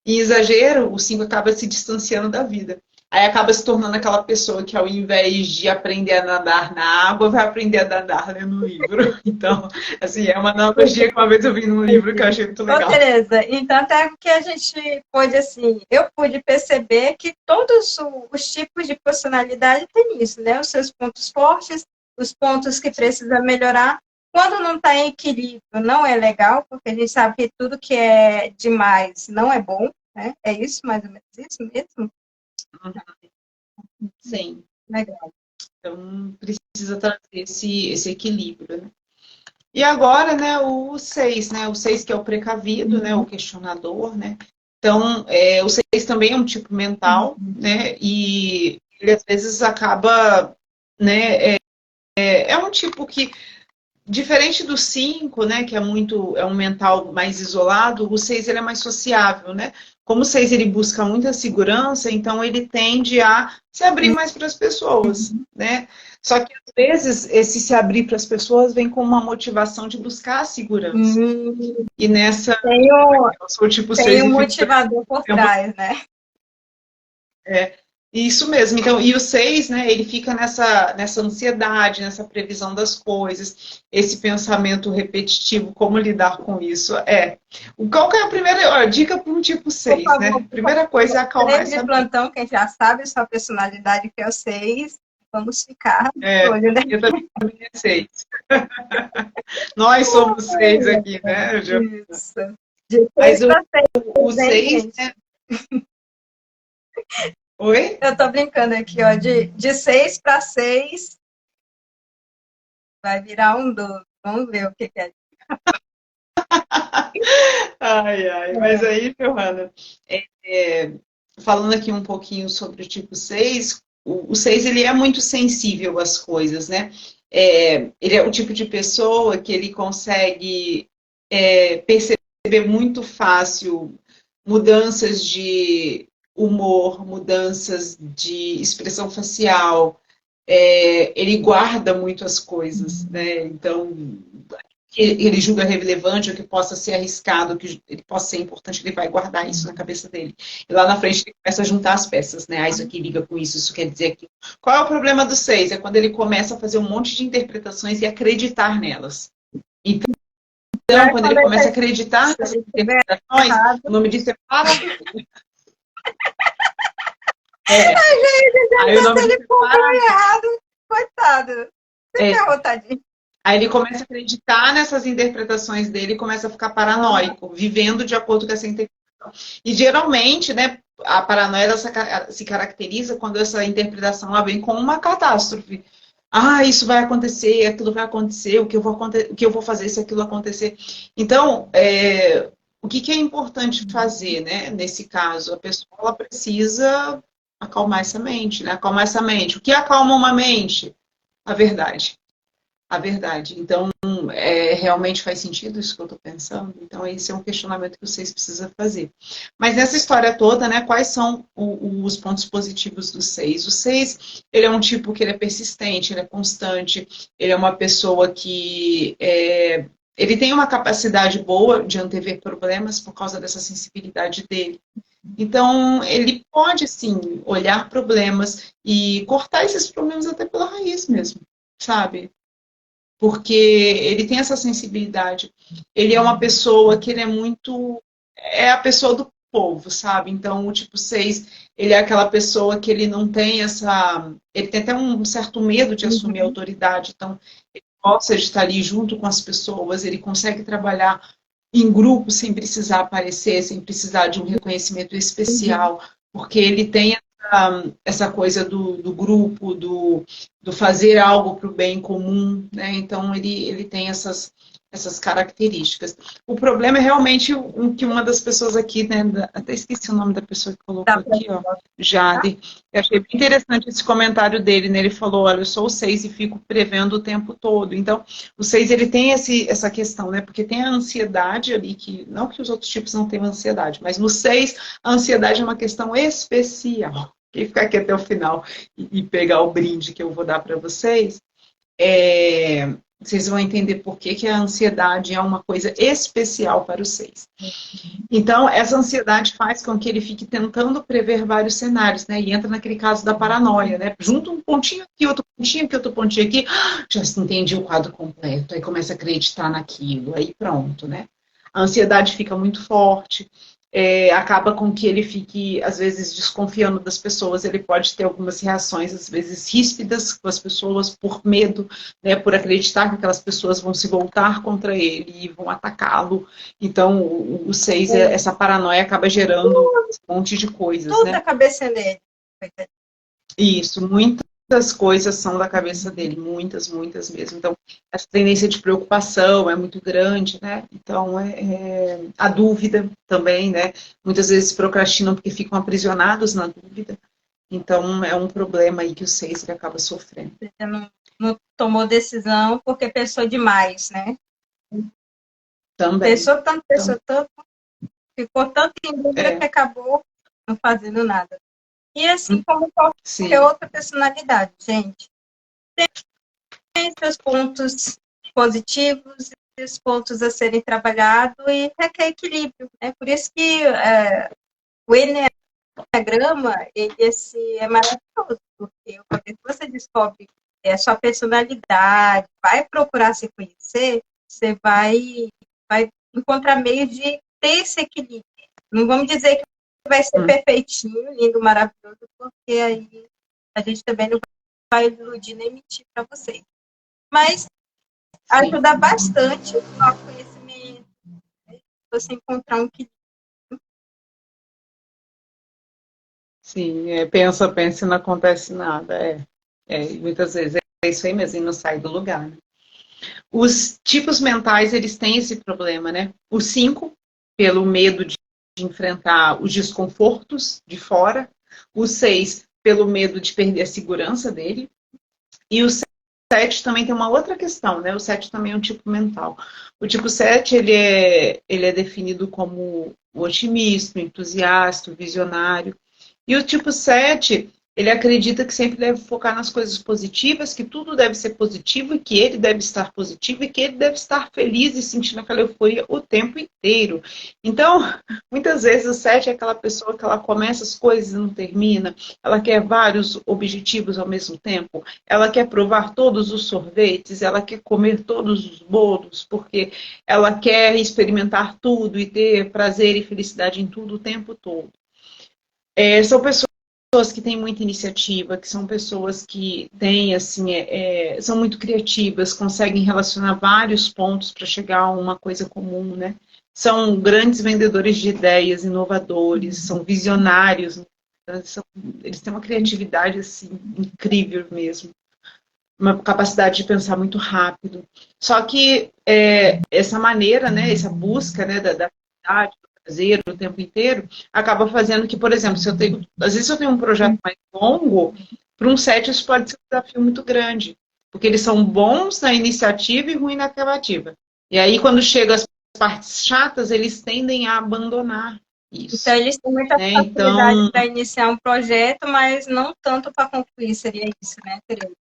em exagero, o 5 acaba se distanciando da vida. Aí acaba se tornando aquela pessoa que, ao invés de aprender a nadar na água, vai aprender a nadar lendo um livro. Então, assim, é uma analogia que uma vez eu vi num livro que eu achei muito legal. Tereza, então até que a gente pôde, assim, eu pude perceber que todos os tipos de personalidade têm isso, né? Os seus pontos fortes, os pontos que precisa melhorar. Quando não está em equilíbrio, não é legal, porque a gente sabe que tudo que é demais não é bom, né? É isso, mais ou menos isso mesmo? Sim. Legal. Então, precisa trazer esse equilíbrio, né? E agora, né, o 6, né? O 6 que é o precavido, né? O questionador, né? Então, o 6 também é um tipo mental, né? E ele às vezes acaba, né? É um tipo que, diferente do 5, né? Que é um mental mais isolado, o 6 ele é mais sociável, né? Como o 6 ele busca muita segurança, então ele tende a se abrir mais para as pessoas, né? Só que às vezes esse se abrir para as pessoas vem com uma motivação de buscar a segurança. E nessa eu sou tipo tem 6 um motivador por trás, né? Isso mesmo. Então, e o 6, né, ele fica nessa ansiedade, nessa previsão das coisas, esse pensamento repetitivo, como lidar com isso. Qual que é a primeira dica para um tipo 6, né? Primeira coisa é acalmar essa plantão, quem já sabe sua personalidade, que é o 6, vamos ficar olho, né? Eu também é 6. Nós somos 6 aqui, né? Isso. Mas o 6, né? Oi? Eu tô brincando aqui, ó, de 6 para 6 vai virar um 12. Vamos ver o que é. Mas aí, Johanna, falando aqui um pouquinho sobre o tipo 6, o 6 ele é muito sensível às coisas, né? Ele é o tipo de pessoa que ele consegue perceber muito fácil mudanças de humor, mudanças de expressão facial, ele guarda muito as coisas, né? Então, que ele julga relevante, ou que possa ser arriscado, que ele possa ser importante, ele vai guardar isso na cabeça dele. E lá na frente ele começa a juntar as peças, né? Ah, isso aqui liga com isso quer dizer aquilo. Qual é o problema do 6? É quando ele começa a fazer um monte de interpretações e acreditar nelas. Então, quando ele começa a acreditar nessas interpretações, o nome disso é paranoia. Aí o nome disso é paranoia. Coitado. Aí ele começa a acreditar nessas interpretações dele e começa a ficar paranoico, vivendo de acordo com essa interpretação. E geralmente, né, a paranoia ela se caracteriza quando essa interpretação ela vem com uma catástrofe. Ah, isso vai acontecer, aquilo vai acontecer, o que eu vou fazer se aquilo acontecer. Então, o que é importante fazer, né, nesse caso? A pessoa ela precisa acalmar essa mente, né? Acalmar essa mente. O que acalma uma mente? A verdade. A verdade. Então, realmente faz sentido isso que eu estou pensando? Então, esse é um questionamento que vocês precisam fazer. Mas nessa história toda, né, quais são os pontos positivos do 6? O 6, ele é um tipo que ele é persistente, ele é constante, ele é uma pessoa que ele tem uma capacidade boa de antever problemas por causa dessa sensibilidade dele. Então, ele pode, sim, olhar problemas e cortar esses problemas até pela raiz mesmo, sabe? Porque ele tem essa sensibilidade. Ele é uma pessoa que ele é muito... É a pessoa do povo, sabe? Então, o tipo 6, ele é aquela pessoa que ele não tem essa... Ele tem até um certo medo de assumir a autoridade. Então, ele gosta de estar ali junto com as pessoas, ele consegue trabalhar em grupo sem precisar aparecer, sem precisar de um reconhecimento especial, porque ele tem essa coisa do grupo, do fazer algo para o bem comum, né? Então ele tem essas características. O problema é realmente que uma das pessoas aqui, né, até esqueci o nome da pessoa que colocou aqui, ó, Jade. Eu achei bem interessante esse comentário dele, né? Ele falou, olha, eu sou o 6 e fico prevendo o tempo todo. Então, o 6, ele tem essa questão, né? Porque tem a ansiedade ali, que não que os outros tipos não tenham ansiedade, mas no 6, a ansiedade é uma questão especial. Quem ficar aqui até o final e pegar o brinde que eu vou dar para vocês, vocês vão entender por que a ansiedade é uma coisa especial para o 6. Então, essa ansiedade faz com que ele fique tentando prever vários cenários, né? E entra naquele caso da paranoia, né? Junta um pontinho aqui, outro pontinho aqui, já se entendi o quadro completo, aí começa a acreditar naquilo, aí pronto, né? A ansiedade fica muito forte, acaba com que ele fique, às vezes, desconfiando das pessoas, ele pode ter algumas reações, às vezes, ríspidas com as pessoas, por medo, né, por acreditar que aquelas pessoas vão se voltar contra ele e vão atacá-lo. Então, o 6, essa paranoia acaba gerando um monte de coisas, tudo né? da cabeça dele. Isso, muitas coisas são da cabeça dele, muitas mesmo. Então, essa tendência de preocupação é muito grande, né? Então, a dúvida também, né? Muitas vezes procrastinam porque ficam aprisionados na dúvida. Então, é um problema aí que o 6 ele acaba sofrendo. Você não tomou decisão porque pensou demais, né? Também. Pensou tanto, ficou tanto em dúvida que acabou não fazendo nada. E assim como qualquer outra personalidade, gente, tem seus pontos positivos e os pontos a serem trabalhados e requer equilíbrio. É por isso que o Enneagrama, ele é maravilhoso, porque uma vez que você descobre a sua personalidade, vai procurar se conhecer, você vai encontrar meios de ter esse equilíbrio. Não vamos dizer que vai ser perfeitinho, lindo, maravilhoso, porque aí a gente também não vai iludir nem mentir para vocês. Mas ajuda bastante o conhecimento, né? Você encontrar um equilíbrio. Sim, pensa e não acontece nada. Muitas vezes é isso aí mesmo, e não sai do lugar, né? Os tipos mentais, eles têm esse problema, né? O 5, pelo medo de enfrentar os desconfortos de fora. O 6, pelo medo de perder a segurança dele. E o 7 também tem uma outra questão, né? O 7 também é um tipo mental. O tipo 7, ele é definido como o otimista, o entusiasta, o visionário. E o tipo 7, Ele acredita que sempre deve focar nas coisas positivas, que tudo deve ser positivo e que ele deve estar positivo e que ele deve estar feliz e sentindo aquela euforia o tempo inteiro. Então, muitas vezes o 7 é aquela pessoa que ela começa as coisas e não termina, ela quer vários objetivos ao mesmo tempo, ela quer provar todos os sorvetes, ela quer comer todos os bolos, porque ela quer experimentar tudo e ter prazer e felicidade em tudo o tempo todo. São pessoas que têm muita iniciativa, que são pessoas que têm, assim, são muito criativas, conseguem relacionar vários pontos para chegar a uma coisa comum, né? São grandes vendedores de ideias, inovadores, são visionários, eles têm uma criatividade, assim, incrível mesmo, uma capacidade de pensar muito rápido. Só que essa maneira, né, essa busca, né, da verdade, prazer o tempo inteiro, acaba fazendo que, por exemplo, se eu tenho, às vezes eu tenho um projeto mais longo, para um 7 isso pode ser um desafio muito grande, porque eles são bons na iniciativa e ruins na acabativa. E aí, quando chegam as partes chatas, eles tendem a abandonar isso. Então, eles têm muita facilidade para iniciar um projeto, mas não tanto para concluir, seria isso, né, Tereza?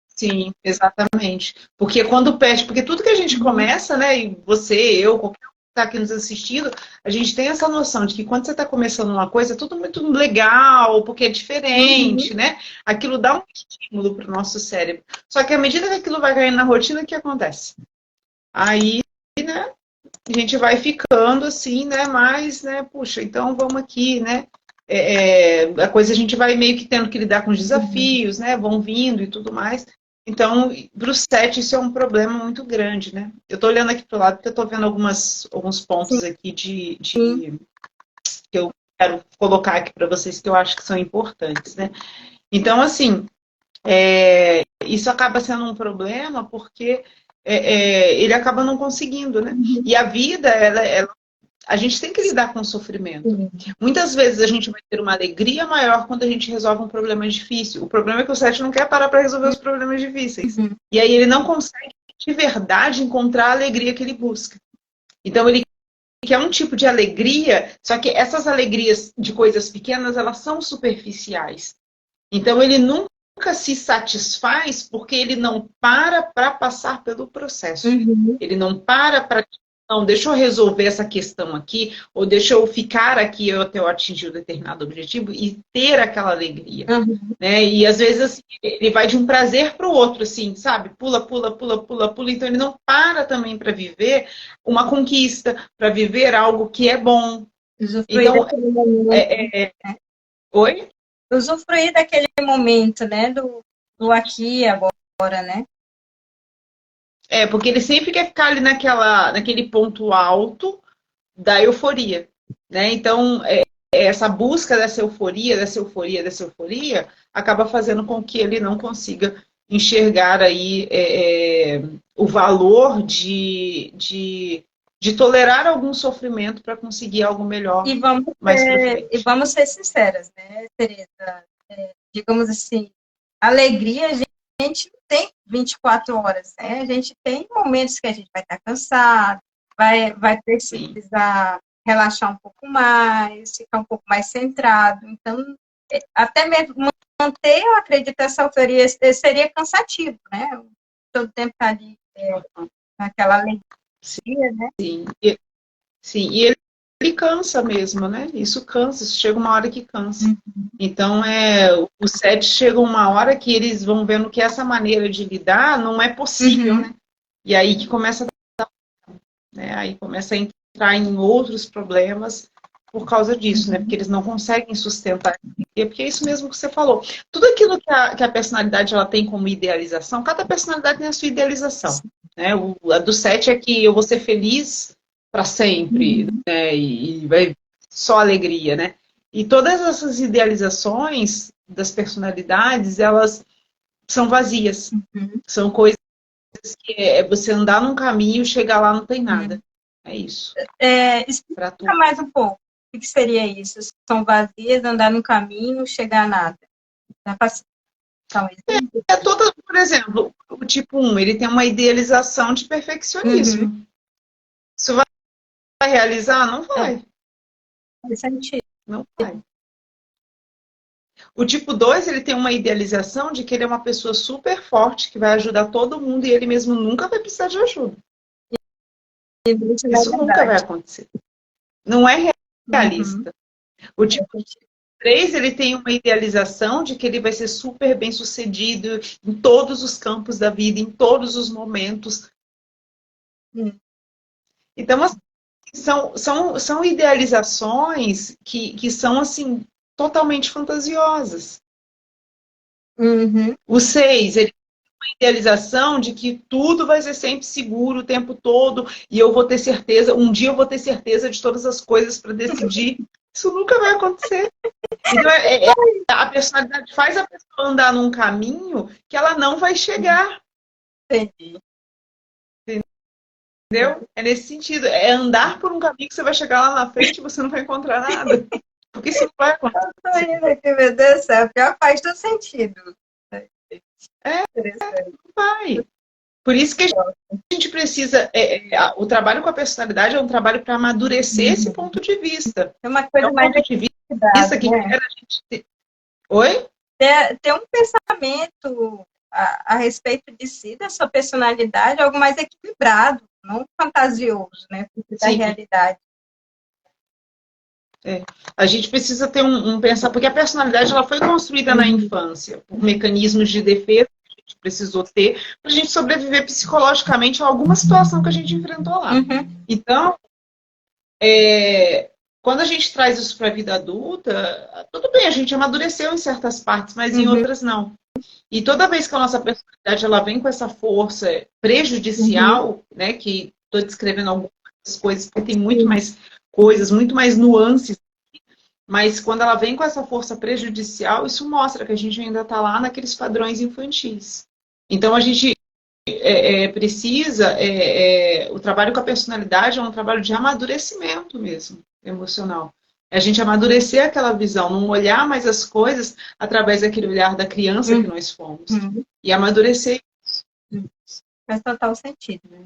Sim, exatamente. Porque quando perde, porque tudo que a gente começa, né, e você, eu, qualquer um que está aqui nos assistindo, a gente tem essa noção de que quando você está começando uma coisa, é tudo muito legal, porque é diferente, né? Aquilo dá um estímulo para o nosso cérebro. Só que à medida que aquilo vai caindo na rotina, o que acontece? Aí, né, a gente vai ficando assim, né, mais, né, puxa, então vamos aqui, né? A coisa a gente vai meio que tendo que lidar com os desafios, né? Vão vindo e tudo mais. Então, para o 7, isso é um problema muito grande, né? Eu estou olhando aqui para o lado porque eu estou vendo alguns pontos aqui que eu quero colocar aqui para vocês que eu acho que são importantes, né? Então, assim, isso acaba sendo um problema porque ele acaba não conseguindo, né? E a vida, a gente tem que lidar com o sofrimento. Muitas vezes a gente vai ter uma alegria maior quando a gente resolve um problema difícil. O problema é que o 7 não quer parar para resolver os problemas difíceis. E aí ele não consegue, de verdade, encontrar a alegria que ele busca. Então ele quer um tipo de alegria, só que essas alegrias de coisas pequenas, elas são superficiais. Então ele nunca se satisfaz porque ele não para passar pelo processo. Ele não para não, deixa eu resolver essa questão aqui, ou deixa eu ficar aqui até eu atingir um determinado objetivo e ter aquela alegria. Né? E às vezes assim, ele vai de um prazer para o outro, assim, sabe? Pula, pula, pula, pula, pula. Então ele não para também para viver uma conquista, para viver algo que é bom. Então, Oi? Usufruir daquele momento, né? Do aqui e agora, né? Porque ele sempre quer ficar ali naquele ponto alto da euforia, né? Então, essa busca dessa euforia, acaba fazendo com que ele não consiga enxergar aí o valor de tolerar algum sofrimento para conseguir algo melhor. E vamos ser sinceras, né, Tereza? Digamos assim, alegria a gente não tem 24 horas, né? A gente tem momentos que a gente vai estar cansado, vai precisar relaxar um pouco mais, ficar um pouco mais centrado. Então, até mesmo manter, eu acredito, essa euforia seria cansativo, né? Todo tempo tá ali naquela alegria, né? Sim, e ele cansa mesmo, né? Isso cansa, isso chega uma hora que cansa. Então, o 7 chega uma hora que eles vão vendo que essa maneira de lidar não é possível, né? E aí que começa aí começa a entrar em outros problemas por causa disso, né? Porque eles não conseguem sustentar. Porque é isso mesmo que você falou. Tudo aquilo que a personalidade ela tem como idealização, cada personalidade tem a sua idealização. Né? A do 7 é que eu vou ser feliz para sempre, né? E vai só alegria, né? E todas essas idealizações das personalidades, elas são vazias. São coisas que você andar num caminho, chegar lá não tem nada. É isso. Explica mais um pouco. O que seria isso? São vazias, andar num caminho, chegar a nada. Dá para citar um exemplo? Por exemplo, o tipo 1, ele tem uma idealização de perfeccionismo. Isso vai realizar? Não vai. Faz sentido. Não vai. O tipo 2, ele tem uma idealização de que ele é uma pessoa super forte, que vai ajudar todo mundo e ele mesmo nunca vai precisar de ajuda. Isso nunca vai acontecer. Não é realista. O tipo 3, ele tem uma idealização de que ele vai ser super bem sucedido em todos os campos da vida, em todos os momentos. Então, assim, são idealizações que são, assim, totalmente fantasiosas. O 6, ele tem uma idealização de que tudo vai ser sempre seguro o tempo todo e eu vou ter certeza, um dia eu vou ter certeza de todas as coisas para decidir. Isso nunca vai acontecer. Então, a personalidade faz a pessoa andar num caminho que ela não vai chegar. Entendi. Entendeu? É nesse sentido. É andar por um caminho que você vai chegar lá na frente e você não vai encontrar nada. Porque isso não vai acontecer. Eu tô indo aqui, meu Deus do céu. Pior faz todo sentido. Não vai. Por isso que a gente precisa... o trabalho com a personalidade é um trabalho para amadurecer esse ponto de vista. É uma coisa mais ponto de vista que né? a gente ter. Oi? Ter um pensamento a respeito de si, da sua personalidade, algo mais equilibrado, não fantasioso, né? Da realidade. A gente precisa ter um pensar, porque a personalidade ela foi construída na infância, por mecanismos de defesa que a gente precisou ter para a gente sobreviver psicologicamente a alguma situação que a gente enfrentou lá. Então, quando a gente traz isso para a vida adulta, tudo bem, a gente amadureceu em certas partes, mas em outras não. E toda vez que a nossa personalidade ela vem com essa força prejudicial, né, que estou descrevendo algumas coisas, porque tem muito mais coisas, muito mais nuances, mas quando ela vem com essa força prejudicial, isso mostra que a gente ainda está lá naqueles padrões infantis. Então a gente precisa, o trabalho com a personalidade é um trabalho de amadurecimento mesmo, emocional. É a gente amadurecer aquela visão, não olhar mais as coisas através daquele olhar da criança que nós fomos. E amadurecer isso. Faz total sentido, né?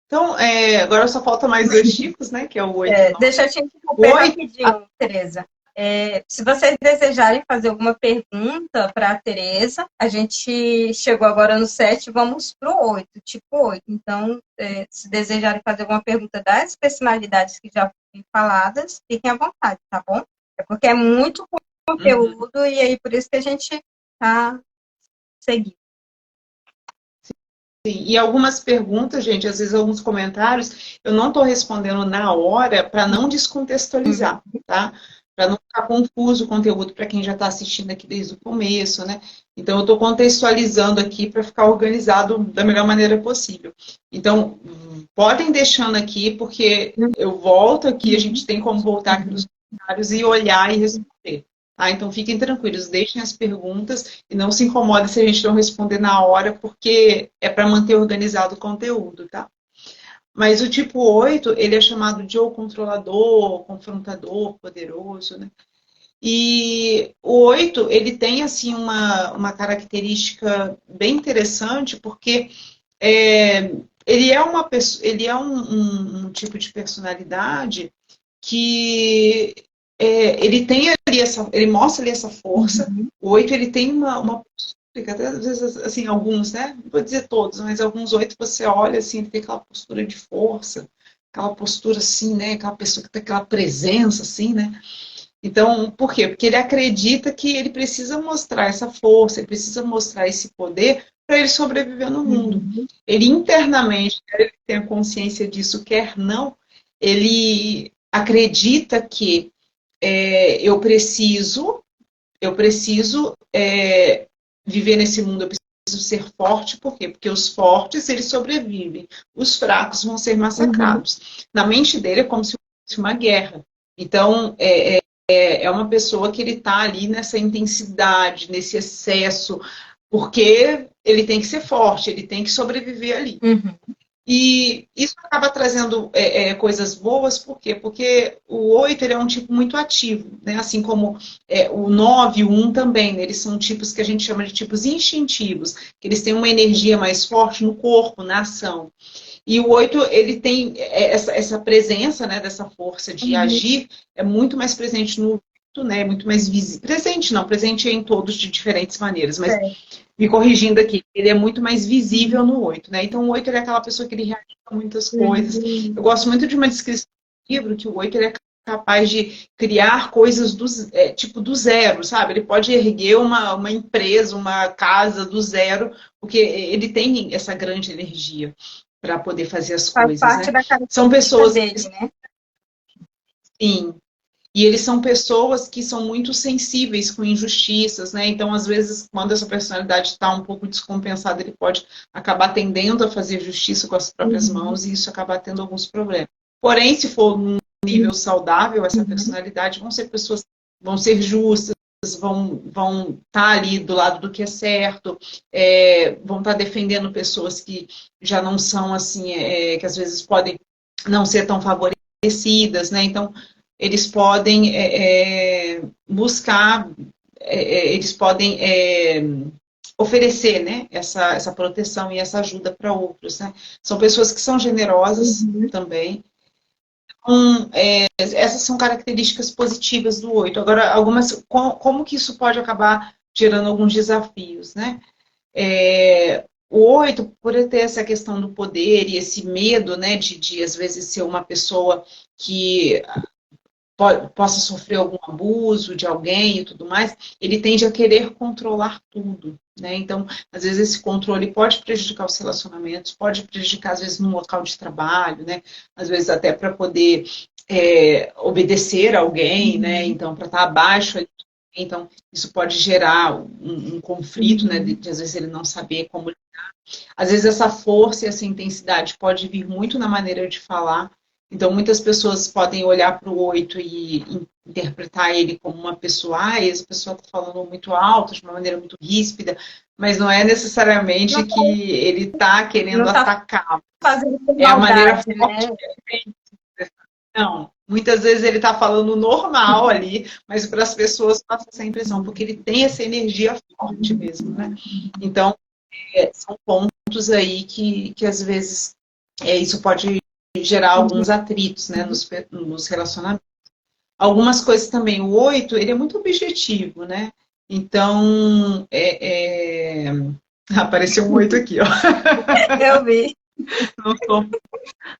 Então, agora só falta mais 2 tipos, né? Que é o 8 e 9. Deixa eu te interromper rapidinho, Tereza. Se vocês desejarem fazer alguma pergunta para a Tereza, a gente chegou agora no 7, vamos para o 8, tipo 8. Então, se desejarem fazer alguma pergunta das personalidades que já foram faladas, fiquem à vontade, tá bom? É porque é muito conteúdo e aí por isso que a gente está seguindo. Sim, e algumas perguntas, gente, às vezes alguns comentários, eu não estou respondendo na hora para não descontextualizar, tá? Para não ficar confuso o conteúdo para quem já está assistindo aqui desde o começo, né? Então, eu estou contextualizando aqui para ficar organizado da melhor maneira possível. Então, podem deixando aqui, porque eu volto aqui, a gente tem como voltar aqui nos comentários e olhar e responder. Tá? Então, fiquem tranquilos, deixem as perguntas e não se incomodem se a gente não responder na hora, porque é para manter organizado o conteúdo, tá? Mas o tipo 8, ele é chamado de ou controlador, confrontador, poderoso, né? E o 8, ele tem, assim, uma característica bem interessante, porque ele é uma pessoa, ele é um tipo de personalidade que ele tem ali ele mostra ali essa força. O 8, ele tem uma até às vezes, assim, alguns, né? Não vou dizer todos, mas alguns 8 você olha, assim, ele tem aquela postura de força, aquela postura, assim, né? Aquela pessoa que tem aquela presença, assim, né? Então, por quê? Porque ele acredita que ele precisa mostrar essa força, ele precisa mostrar esse poder para ele sobreviver no mundo. Ele internamente, quer ele tenha consciência disso, quer não, ele acredita que eu preciso viver nesse mundo, eu preciso ser forte, por quê? Porque os fortes, eles sobrevivem, os fracos vão ser massacrados. Na mente dele é como se fosse uma guerra. Então, é uma pessoa que ele está ali nessa intensidade, nesse excesso, porque ele tem que ser forte, ele tem que sobreviver ali. E isso acaba trazendo coisas boas, por quê? Porque o 8 ele é um tipo muito ativo, né? Assim como o 9 e o 1 também, né? Eles são tipos que a gente chama de tipos instintivos, que eles têm uma energia mais forte no corpo, na ação. E o 8, ele tem essa presença, né, dessa força de agir, é muito mais presente no né? Muito mais visível. Presente não, presente em todos de diferentes maneiras, mas me corrigindo aqui, ele é muito mais visível no 8, né? Então o 8 ele é aquela pessoa que ele realiza muitas coisas. Eu gosto muito de uma descrição do livro que o 8 ele é capaz de criar coisas tipo do zero, sabe? Ele pode erguer uma empresa, uma casa do zero, porque ele tem essa grande energia para poder fazer as coisas, parte né? da característica São pessoas dele, né? sim. E eles são pessoas que são muito sensíveis com injustiças, né? Então, às vezes, quando essa personalidade está um pouco descompensada, ele pode acabar tendendo a fazer justiça com as próprias mãos e isso acaba tendo alguns problemas. Porém, se for num nível saudável, essa personalidade vão ser pessoas que vão ser justas, vão estar ali do lado do que é certo, vão estar defendendo pessoas que já não são assim, que às vezes podem não ser tão favorecidas, né? Então, eles podem buscar, eles podem oferecer, né, essa proteção e essa ajuda para outros, né? São pessoas que são generosas também. Então, essas são características positivas do 8. Agora, como que isso pode acabar gerando alguns desafios, né? O 8, por ter essa questão do poder e esse medo, né, de às vezes ser uma pessoa que possa sofrer algum abuso de alguém e tudo mais, ele tende a querer controlar tudo, né? Então, às vezes esse controle pode prejudicar os relacionamentos, pode prejudicar, às vezes, no local de trabalho, né? Às vezes até para poder obedecer a alguém, né? Então, para estar abaixo ali. Então, isso pode gerar um conflito, né? De às vezes ele não saber como lidar. Às vezes essa força e essa intensidade pode vir muito na maneira de falar. Então, muitas pessoas podem olhar para o 8 e interpretar ele como uma pessoa, essa pessoa está falando muito alto, de uma maneira muito ríspida, mas não é necessariamente que ele está querendo atacar. É a maneira forte que ele tem. Não, muitas vezes ele está falando normal ali, mas para as pessoas passa essa impressão, porque ele tem essa energia forte mesmo, né? Então, são pontos aí que às vezes isso pode gerar alguns atritos, né, nos relacionamentos. Algumas coisas também, o 8, ele é muito objetivo, né? Então, apareceu um 8 aqui, ó. Eu vi.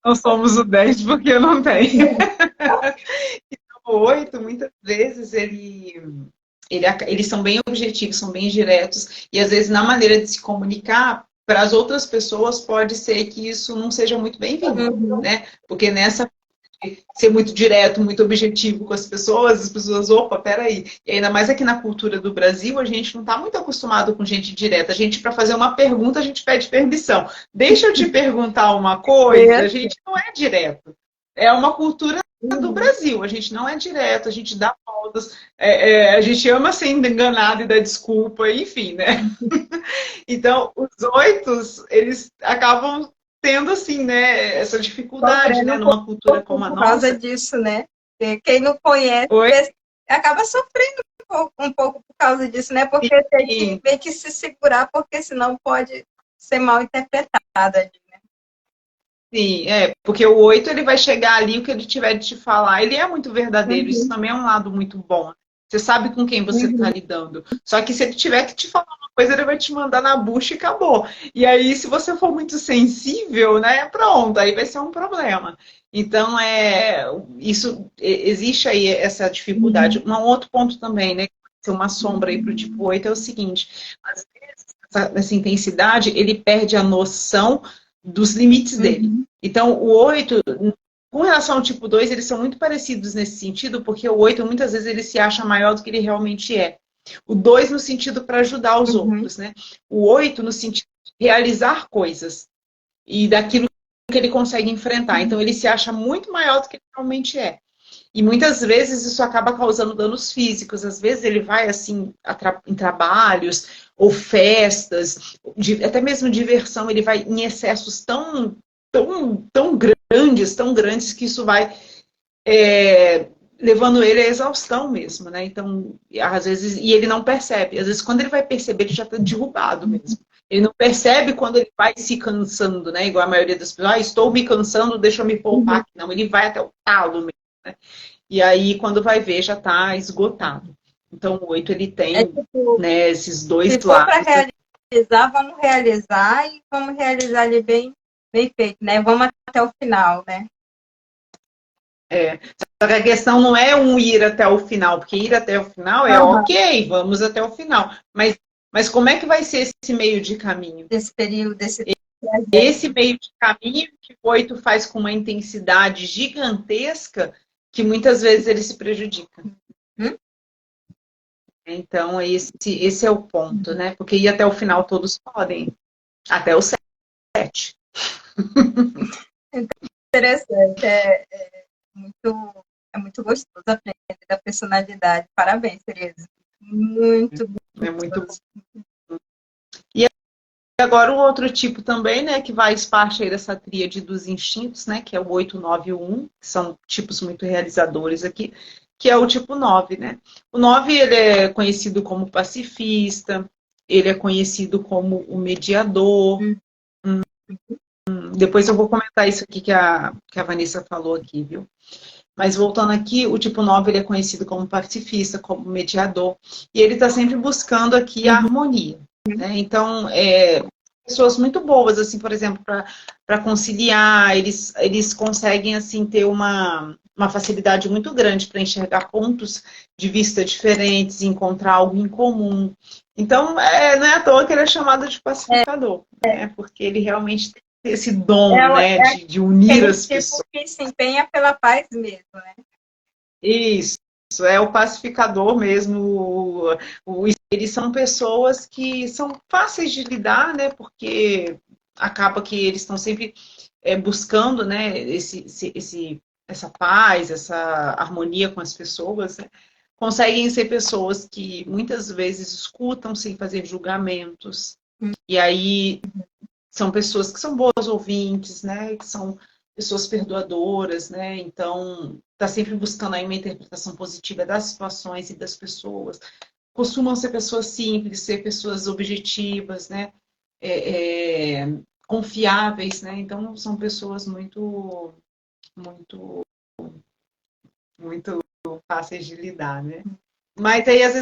Não somos o 10 porque não tem. Então, o 8, muitas vezes, eles são bem objetivos, são bem diretos, e às vezes na maneira de se comunicar, para as outras pessoas pode ser que isso não seja muito bem-vindo, né? Porque nessa ser muito direto, muito objetivo com as pessoas, opa, peraí. E ainda mais aqui na cultura do Brasil, a gente não está muito acostumado com gente direta. A gente, para fazer uma pergunta, a gente pede permissão. Deixa eu te perguntar uma coisa, a gente não é direto. É uma cultura do Brasil, a gente não é direto, a gente dá voltas, a gente ama ser enganado e dar desculpa, enfim, né? Então, os 8, eles acabam tendo, assim, né, essa dificuldade, né, numa cultura como a nossa. Por causa disso, né? Quem não conhece acaba sofrendo um pouco por causa disso, né? Porque tem que se segurar, porque senão pode ser mal interpretada. Sim, porque o 8 ele vai chegar ali, o que ele tiver de te falar, ele é muito verdadeiro, isso também é um lado muito bom. Você sabe com quem você está lidando. Só que se ele tiver que te falar uma coisa, ele vai te mandar na bucha e acabou. E aí, se você for muito sensível, né, pronto, aí vai ser um problema. Então, existe aí essa dificuldade. Um outro ponto também, né, que pode ser uma sombra aí para o tipo 8 é o seguinte, às vezes, essa intensidade, ele perde a noção dos limites dele. Então, o 8, com relação ao tipo 2, eles são muito parecidos nesse sentido, porque o 8, muitas vezes, ele se acha maior do que ele realmente é. O 2, no sentido para ajudar os outros, né? O 8, no sentido de realizar coisas e daquilo que ele consegue enfrentar. Então, ele se acha muito maior do que ele realmente é. E muitas vezes isso acaba causando danos físicos. Às vezes ele vai, assim, em trabalhos ou festas, até mesmo diversão, ele vai em excessos tão grandes, que isso vai levando ele à exaustão mesmo, né? Então, às vezes, e ele não percebe. Às vezes, quando ele vai perceber, ele já está derrubado mesmo. Ele não percebe quando ele vai se cansando, né? Igual a maioria das pessoas, estou me cansando, deixa eu me poupar. Não, ele vai até o talo mesmo, né? e aí quando vai ver já está esgotado. Então o 8 ele tem, tipo, né, esses dois se for para lados. realizar, vamos realizar e vamos realizar ali bem, bem feito, né? Vamos até o final, né? Só que a questão não é um ir até o final, porque ir até o final é Uhum. ok, vamos até o final. Mas como é que vai ser esse meio de caminho? Desse período, desse Esse meio de caminho que o 8 faz com uma intensidade gigantesca que muitas vezes ele se prejudica. Hum? Então, esse é o ponto, né? Porque ir até o final todos podem, até o 7. Interessante, é muito gostoso aprender da personalidade. Parabéns, Tereza. Muito É muito bom. E agora o outro tipo também, né, que faz parte aí dessa tríade dos instintos, né, que é o 8, 9 e o 1, que são tipos muito realizadores aqui, que é o tipo 9, né? O 9, ele é conhecido como pacifista, ele é conhecido como o mediador. Depois eu vou comentar isso aqui que a Vanessa falou aqui, viu? Mas voltando aqui, o tipo 9 ele é conhecido como pacifista, como mediador, e ele está sempre buscando aqui a harmonia, né? Então, pessoas muito boas, assim, por exemplo, para conciliar, eles conseguem, assim, ter uma facilidade muito grande para enxergar pontos de vista diferentes, encontrar algo em comum. Então, não é à toa que ele é chamado de pacificador, né? Porque ele realmente tem esse dom, né, de unir aquele as tipo pessoas. que se empenha pela paz mesmo, né? Isso, é o pacificador mesmo. Eles são pessoas que são fáceis de lidar, né? Porque acaba que eles estão sempre buscando, né? Essa paz, essa harmonia com as pessoas, né? Conseguem ser pessoas que muitas vezes escutam sem fazer julgamentos. E aí são pessoas que são boas ouvintes, né? Que são pessoas perdoadoras, né? Então, está sempre buscando aí uma interpretação positiva das situações e das pessoas. Costumam ser pessoas simples, ser pessoas objetivas, né? Confiáveis, né? Então, são pessoas muito, muito, muito fáceis de lidar, né? Mas aí, às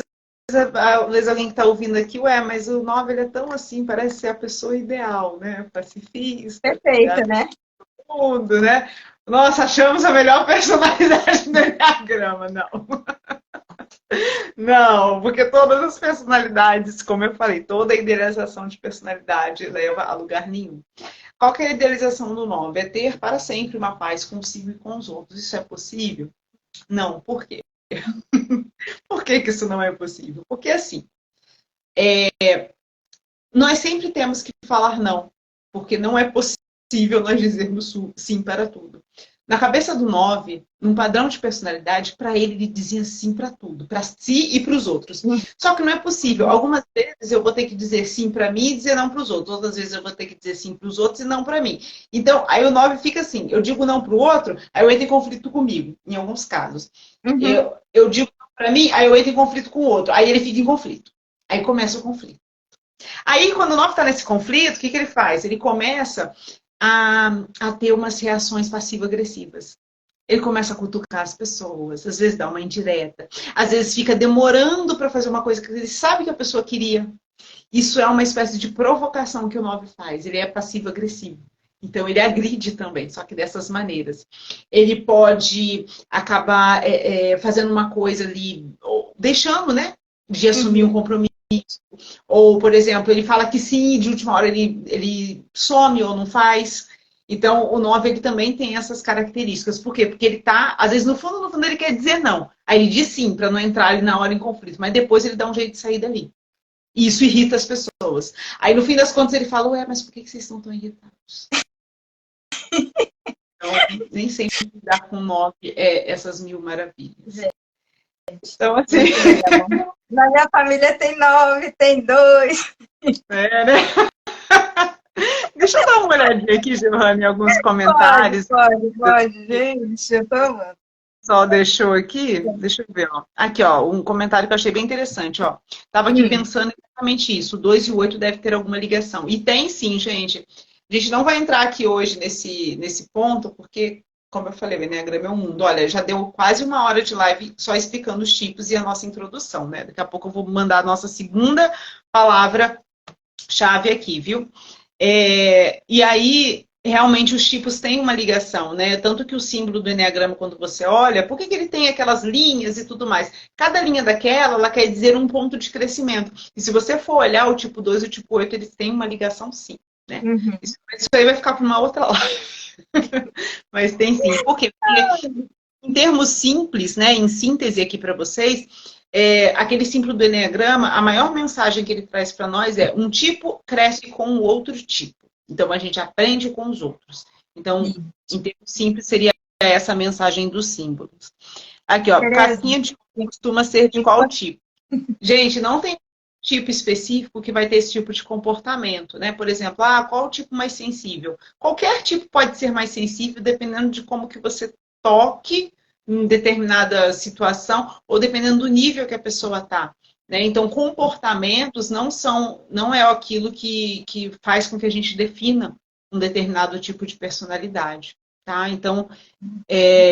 vezes alguém que está ouvindo aqui, mas o 9 ele é tão assim, parece ser a pessoa ideal, né? Pacifista, Perfeita, né? mundo, né? Nossa, achamos a melhor personalidade do Enneagrama. Não. Não, porque todas as personalidades, como eu falei, toda idealização de personalidade leva a lugar nenhum. Qual que é a idealização do 9? É ter para sempre uma paz consigo e com os outros. Isso é possível? Não. Por quê? Por que isso não é possível? Porque assim, nós sempre temos que falar não, porque não é possível nós dizermos sim para tudo. Na cabeça do 9, num padrão de personalidade, para ele dizia sim para tudo, para si e para os outros. Só que não é possível. Algumas vezes eu vou ter que dizer sim para mim e dizer não para os outros. Outras vezes eu vou ter que dizer sim para os outros e não para mim. Então, aí o 9 fica assim, eu digo não para o outro, aí eu entro em conflito comigo, em alguns casos. Eu digo não para mim, aí eu entro em conflito com o outro, aí ele fica em conflito. Aí começa o conflito. Aí, quando o 9 está nesse conflito, o que ele faz? Ele começa a ter umas reações passivo-agressivas. Ele começa a cutucar as pessoas, às vezes dá uma indireta, às vezes fica demorando para fazer uma coisa que ele sabe que a pessoa queria. Isso é uma espécie de provocação que o 9 faz. Ele é passivo-agressivo. Então, ele agride também, só que dessas maneiras. Ele pode acabar fazendo uma coisa ali, deixando, né, de assumir um compromisso. Ou, por exemplo, ele fala que sim, de última hora ele some ou não faz. Então, o 9 ele também tem essas características. Por quê? Porque ele tá, às vezes, no fundo, ele quer dizer não. Aí ele diz sim, para não entrar ali na hora em conflito. Mas depois ele dá um jeito de sair dali. E isso irrita as pessoas. Aí, no fim das contas, ele fala, mas por que vocês estão tão irritados? Então, nem sempre lidar com 9 é essas mil maravilhas. Então, assim... Na minha família tem 9, tem 2. Né? Deixa eu dar uma olhadinha aqui, Giovanni, em alguns comentários. Pode, gente, eu tô amando. Só deixou aqui, deixa eu ver, ó. Aqui, ó, um comentário que eu achei bem interessante, ó. Tava aqui pensando exatamente isso, o 2 e o 8 deve ter alguma ligação. E tem sim, gente. A gente não vai entrar aqui hoje nesse ponto, porque como eu falei, o Enneagrama é um mundo. Olha, já deu quase 1 hora de live só explicando os tipos e a nossa introdução, né? Daqui a pouco eu vou mandar a nossa segunda palavra-chave aqui, viu? E aí, realmente, os tipos têm uma ligação, né? Tanto que o símbolo do Enneagrama, quando você olha, por que ele tem aquelas linhas e tudo mais? Cada linha daquela, ela quer dizer um ponto de crescimento. E se você for olhar o tipo 2 e o tipo 8, eles têm uma ligação sim, né? Uhum. Isso aí vai ficar para uma outra live. Mas tem sim. Por quê? Porque, em termos simples, né, em síntese aqui para vocês, aquele símbolo do Enneagrama, a maior mensagem que ele traz para nós é um tipo cresce com o outro tipo. Então, a gente aprende com os outros. Então, em termos simples, seria essa mensagem dos símbolos. Aqui, ó, casquinha de costuma ser de qual tipo? Gente, não tem tipo específico que vai ter esse tipo de comportamento, né? Por exemplo, qual o tipo mais sensível? Qualquer tipo pode ser mais sensível, dependendo de como que você toque em determinada situação, ou dependendo do nível que a pessoa está. Né? Então, comportamentos não é aquilo que faz com que a gente defina um determinado tipo de personalidade. Tá? Então,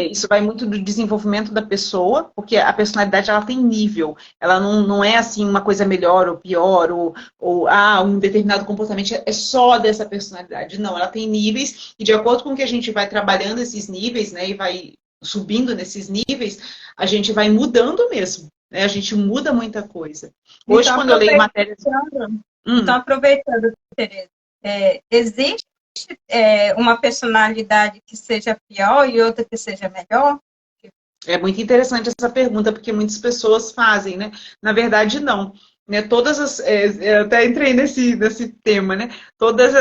isso vai muito do desenvolvimento da pessoa, porque a personalidade ela tem nível. Ela não é assim uma coisa melhor ou pior, ou um determinado comportamento é só dessa personalidade. Não, ela tem níveis, e de acordo com que a gente vai trabalhando esses níveis, né, e vai subindo nesses níveis, a gente vai mudando mesmo. Né? A gente muda muita coisa. Hoje, Então, quando eu leio matérias. Então, aproveitando, Tereza, existe uma personalidade que seja pior e outra que seja melhor? É muito interessante essa pergunta, porque muitas pessoas fazem, né? Na verdade, não. Né? Eu até entrei nesse tema, né? Todas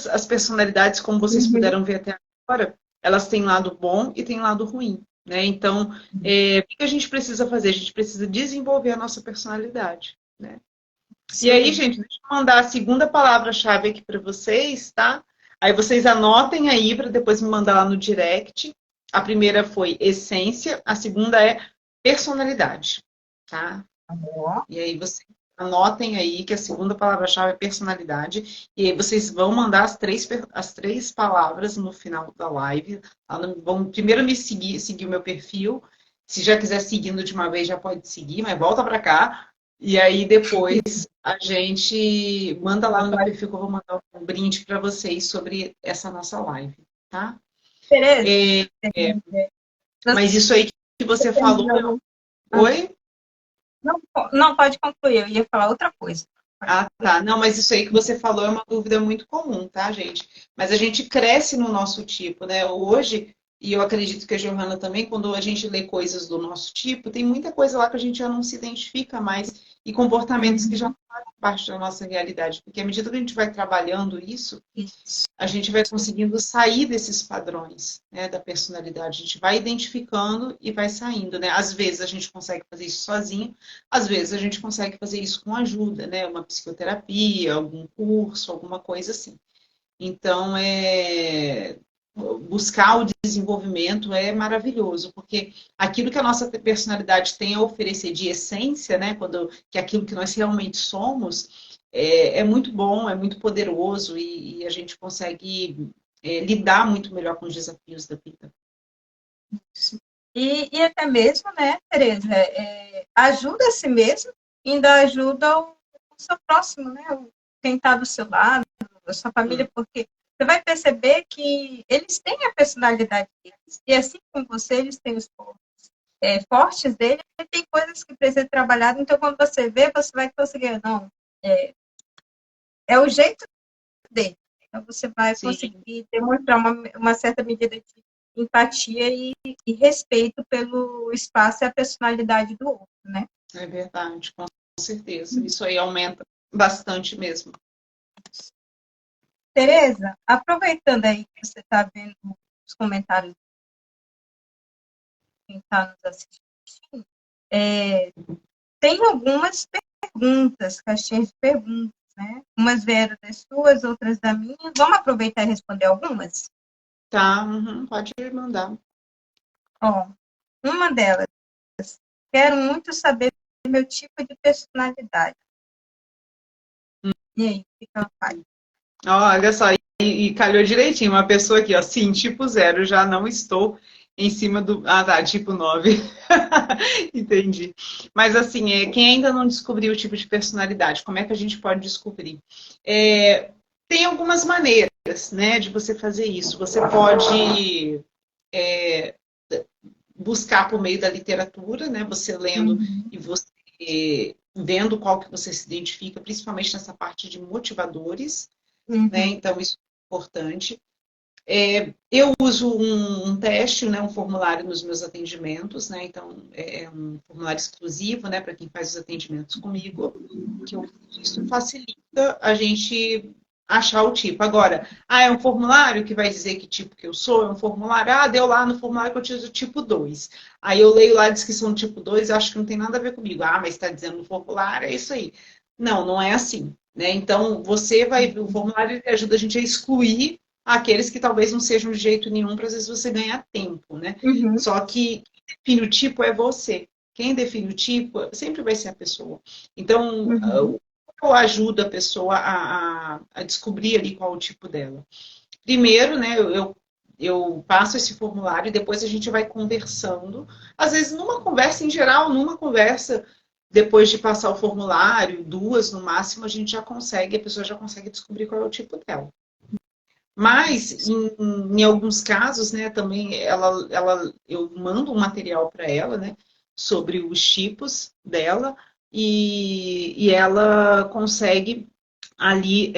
as personalidades, como vocês puderam ver até agora, elas têm lado bom e têm lado ruim. Né? Então, o que a gente precisa fazer? A gente precisa desenvolver a nossa personalidade. Né? E aí, gente, deixa eu mandar a segunda palavra-chave aqui para vocês, tá? Aí vocês anotem aí para depois me mandar lá no direct. A primeira foi essência, a segunda é personalidade, tá? E aí vocês anotem aí que a segunda palavra-chave é personalidade. E aí vocês vão mandar as três palavras no final da live. Vão primeiro me seguir o meu perfil. Se já quiser seguindo de uma vez, já pode seguir, mas volta para cá. E aí depois a gente manda lá no meu perfil que eu vou mandar um brinde para vocês sobre essa nossa live, tá? Tereza, Mas isso aí que você falou. Oi? Não, pode concluir, eu ia falar outra coisa. Tá. Não, mas isso aí que você falou é uma dúvida muito comum, tá, gente? Mas a gente cresce no nosso tipo, né? Hoje, e eu acredito que a Giovana também, quando a gente lê coisas do nosso tipo, tem muita coisa lá que a gente já não se identifica mais e comportamentos que já não fazem parte da nossa realidade. Porque à medida que a gente vai trabalhando isso, a gente vai conseguindo sair desses padrões, né, da personalidade. A gente vai identificando e vai saindo, né? Às vezes a gente consegue fazer isso sozinho, às vezes a gente consegue fazer isso com ajuda, né? Uma psicoterapia, algum curso, alguma coisa assim. Então, buscar o desenvolvimento é maravilhoso, porque aquilo que a nossa personalidade tem a oferecer de essência, né? Que é aquilo que nós realmente somos, é muito bom, é muito poderoso e a gente consegue lidar muito melhor com os desafios da vida. E até mesmo, né, Tereza, ajuda a si mesmo, ainda ajuda o seu próximo, né, quem está do seu lado, a sua família, porque você vai perceber que eles têm a personalidade deles, e assim como você, eles têm os pontos fortes deles, e tem coisas que precisam ser trabalhadas, então quando você vê, você vai conseguir, não, é o jeito dele, então você vai conseguir demonstrar uma certa medida de empatia e respeito pelo espaço e a personalidade do outro, né? É verdade, com certeza. Isso aí aumenta bastante mesmo. Tereza, aproveitando aí que você está vendo os comentários de quem está nos assistindo, tem algumas perguntas, caixinhas de perguntas, né? Umas vieram das suas, outras da minha. Vamos aproveitar e responder algumas? Tá, pode mandar. Ó, uma delas, quero muito saber meu tipo de personalidade. E aí, o que ela faz? Olha só, e calhou direitinho. Uma pessoa aqui, ó, sim, tipo 0, já não estou em cima do... Ah, tá, tipo 9. Entendi. Mas assim, quem ainda não descobriu o tipo de personalidade, como é que a gente pode descobrir? Tem algumas maneiras, né, de você fazer isso. Você pode buscar por meio da literatura, né, você lendo e você vendo qual que você se identifica, principalmente nessa parte de motivadores, né, então isso é importante. Eu uso um teste, né, um formulário nos meus atendimentos, né, então é um formulário exclusivo, né, para quem faz os atendimentos comigo, que isso facilita a gente achar o tipo. Agora, é um formulário que vai dizer que tipo que eu sou, é um formulário, deu lá no formulário que eu tinha o tipo 2. Aí eu leio lá a descrição do tipo 2 e acho que não tem nada a ver comigo. Mas está dizendo no formulário, é isso aí. Não, não é assim. Né? Então, você vai, o formulário ajuda a gente a excluir aqueles que talvez não sejam de jeito nenhum, para às vezes você ganhar tempo, né? Só que quem define o tipo é você. Quem define o tipo sempre vai ser a pessoa. Então, eu ajudo a pessoa a descobrir ali qual é o tipo dela. Primeiro, né, eu passo esse formulário e depois a gente vai conversando. Às vezes, numa conversa em geral, numa conversa, depois de passar o formulário, 2 no máximo, a pessoa já consegue descobrir qual é o tipo dela. Mas, em alguns casos, né, também eu mando um material para ela, né, sobre os tipos dela, e ela consegue ali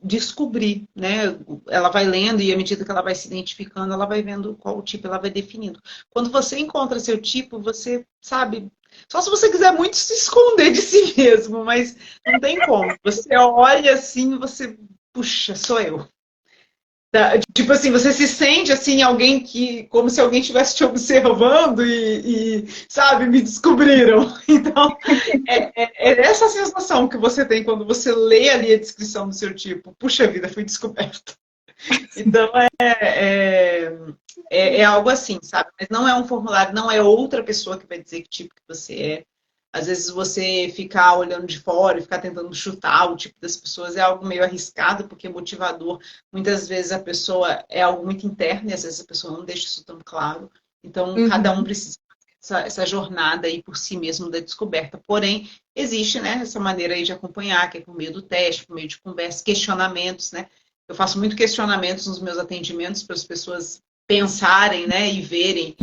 descobrir, né? Ela vai lendo e à medida que ela vai se identificando, ela vai vendo qual tipo ela vai definindo. Quando você encontra seu tipo, você sabe, só se você quiser muito se esconder de si mesmo, mas não tem como. Você olha assim, você, puxa, sou eu. Tipo assim, você se sente assim, alguém que, como se alguém estivesse te observando sabe, me descobriram. Então, é essa sensação que você tem quando você lê ali a descrição do seu tipo. Puxa vida, fui descoberto. Então, é algo assim, sabe? Mas não é um formulário, não é outra pessoa que vai dizer que tipo que você é. Às vezes você ficar olhando de fora e ficar tentando chutar o tipo das pessoas é algo meio arriscado, porque motivador, muitas vezes a pessoa é algo muito interno e às vezes a pessoa não deixa isso tão claro. Então, cada um precisa fazer essa jornada aí por si mesmo da descoberta. Porém, existe, né, essa maneira aí de acompanhar, que é por meio do teste, por meio de conversa, questionamentos, né? Eu faço muito questionamentos nos meus atendimentos para as pessoas pensarem, né, e verem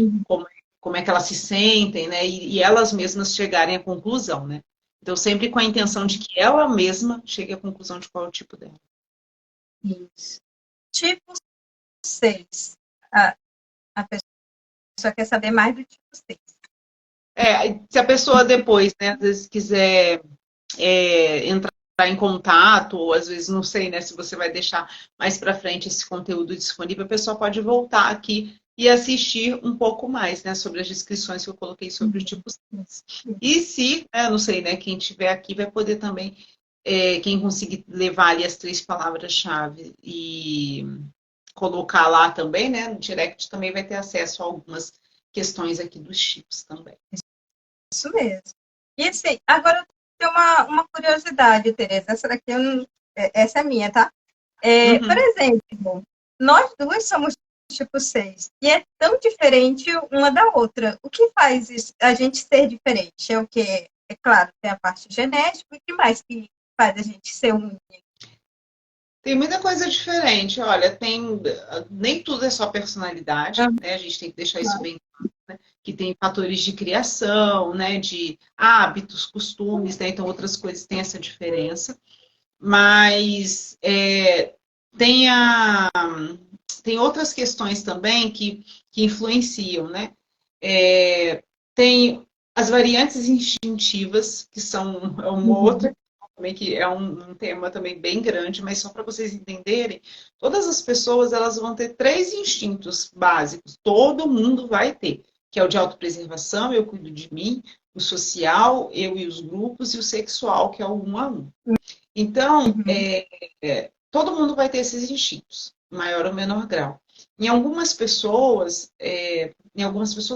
como é que elas se sentem, né? E elas mesmas chegarem à conclusão, né? Então, sempre com a intenção de que ela mesma chegue à conclusão de qual é o tipo dela. Isso. Tipo 6. A pessoa quer saber mais do tipo 6. Se a pessoa depois, né, às vezes quiser entrar em contato, ou às vezes, não sei, né, se você vai deixar mais para frente esse conteúdo disponível, a pessoa pode voltar aqui e assistir um pouco mais, né, sobre as descrições que eu coloquei sobre o tipo 6. E se, não sei, né, quem estiver aqui vai poder também, quem conseguir levar ali as 3 palavras-chave e colocar lá também, né, no direct também vai ter acesso a algumas questões aqui dos tipos também. Isso mesmo. E assim, agora eu tenho uma curiosidade, Tereza. Essa daqui essa é minha, tá? Por exemplo, nós duas somos tipo 6. E é tão diferente uma da outra. O que faz a gente ser diferente? É o que? É claro, tem a parte genética. O que mais que faz a gente ser único? Tem muita coisa diferente. Olha, nem tudo é só personalidade, né? A gente tem que deixar isso bem claro, né? Que tem fatores de criação, né? De hábitos, costumes, né? Então outras coisas têm essa diferença. Mas tem outras questões também que influenciam, né? Tem as variantes instintivas, que são uma outra também, que é um tema também bem grande, mas só para vocês entenderem, todas as pessoas elas vão ter 3 instintos básicos, todo mundo vai ter, que é o de autopreservação, eu cuido de mim, o social, eu e os grupos, e o sexual, que é o 1 a 1. Então, todo mundo vai ter esses instintos, maior ou menor grau. Em algumas pessoas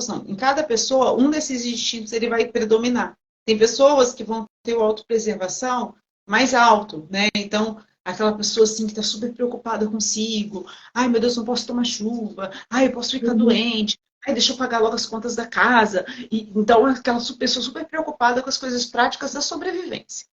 não, em cada pessoa, um desses instintos ele vai predominar. Tem pessoas que vão ter o autopreservação mais alto, né? Então, aquela pessoa assim que está super preocupada consigo. Ai, meu Deus, não posso tomar chuva. Ai, eu posso ficar doente. Ai, deixa eu pagar logo as contas da casa. E, então, aquela pessoa super preocupada com as coisas práticas da sobrevivência.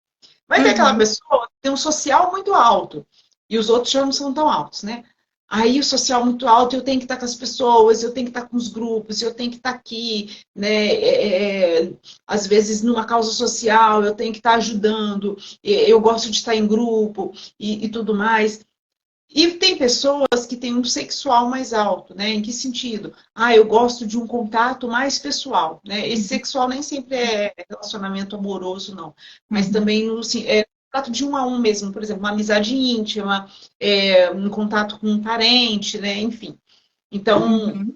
Vai ter aquela pessoa que tem um social muito alto e os outros já não são tão altos, né? Aí o social muito alto, eu tenho que estar com as pessoas, eu tenho que estar com os grupos, eu tenho que estar aqui, né? Às vezes numa causa social, eu tenho que estar ajudando, eu gosto de estar em grupo e tudo mais. E tem pessoas que têm um sexual mais alto, né? Em que sentido? Ah, eu gosto de um contato mais pessoal, né? Esse sexual nem sempre é relacionamento amoroso, não. Mas também no contato de um a um mesmo, por exemplo, uma amizade íntima, um contato com um parente, né? Enfim. Então, eu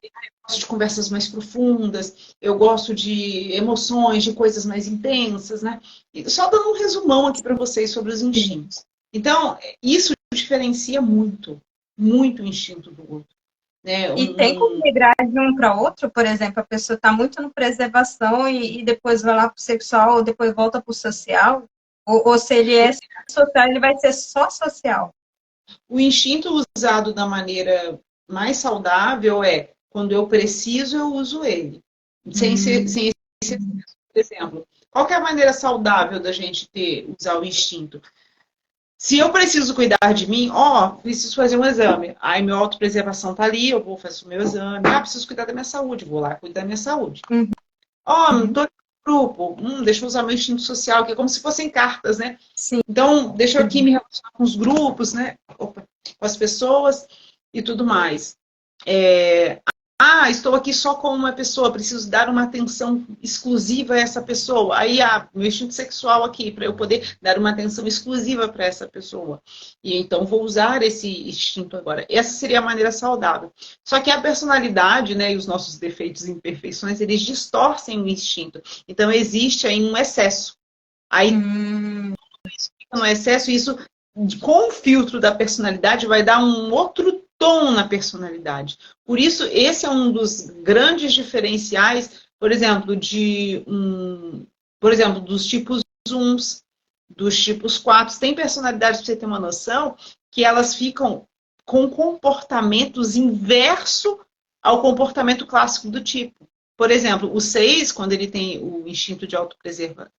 gosto de conversas mais profundas, eu gosto de emoções, de coisas mais intensas, né? E só dando um resumão aqui para vocês sobre os instintos. Então, isso diferencia muito, muito o instinto do outro. Né? E tem como migrar de um para outro? Por exemplo, a pessoa está muito no preservação e depois vai lá para o sexual, ou depois volta para o social? Ou se ele é social, ele vai ser só social? O instinto usado da maneira mais saudável é quando eu preciso, eu uso ele. Sem por exemplo, qual que é a maneira saudável da gente usar o instinto? Se eu preciso cuidar de mim, preciso fazer um exame. Aí minha autopreservação tá ali, eu vou fazer o meu exame. Preciso cuidar da minha saúde, vou lá cuidar da minha saúde. Não tô no grupo, deixa eu usar meu instinto social, que é como se fossem cartas, né? Sim. Então, deixa eu aqui me relacionar com os grupos, né? Com as pessoas e tudo mais. Estou aqui só com uma pessoa, preciso dar uma atenção exclusiva a essa pessoa. Aí, meu instinto sexual aqui, para eu poder dar uma atenção exclusiva para essa pessoa. E então, vou usar esse instinto agora. Essa seria a maneira saudável. Só que a personalidade, né, e os nossos defeitos e imperfeições, eles distorcem o instinto. Então, existe aí um excesso. Aí, no excesso, isso, com o filtro da personalidade, vai dar um outro tom na personalidade. Por isso, esse é um dos grandes diferenciais, por exemplo, dos tipos 1, dos tipos 4. Tem personalidades, para você ter uma noção, que elas ficam com comportamentos inverso ao comportamento clássico do tipo. Por exemplo, o 6, quando ele tem o instinto de autopreservação,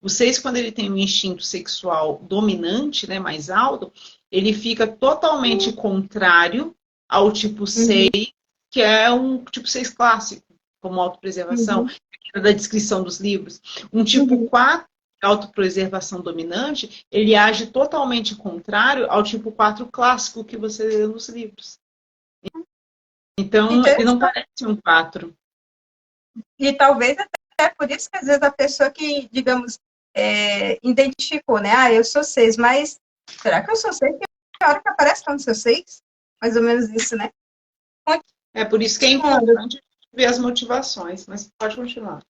o 6, quando ele tem um instinto sexual dominante, né, mais alto, ele fica totalmente contrário ao tipo 6, que é um tipo 6 clássico, como autopreservação, da descrição dos livros. Um tipo 4, autopreservação dominante, ele age totalmente contrário ao tipo 4 clássico que você lê nos livros. Então, ele não parece um 4. E talvez até por isso que às vezes a pessoa que, digamos, identificou, né? Eu sou 6, mas será que eu sou 6? Tem hora que aparece como sou 6? Mais ou menos isso, né? É por isso que é importante ver as motivações, mas pode continuar.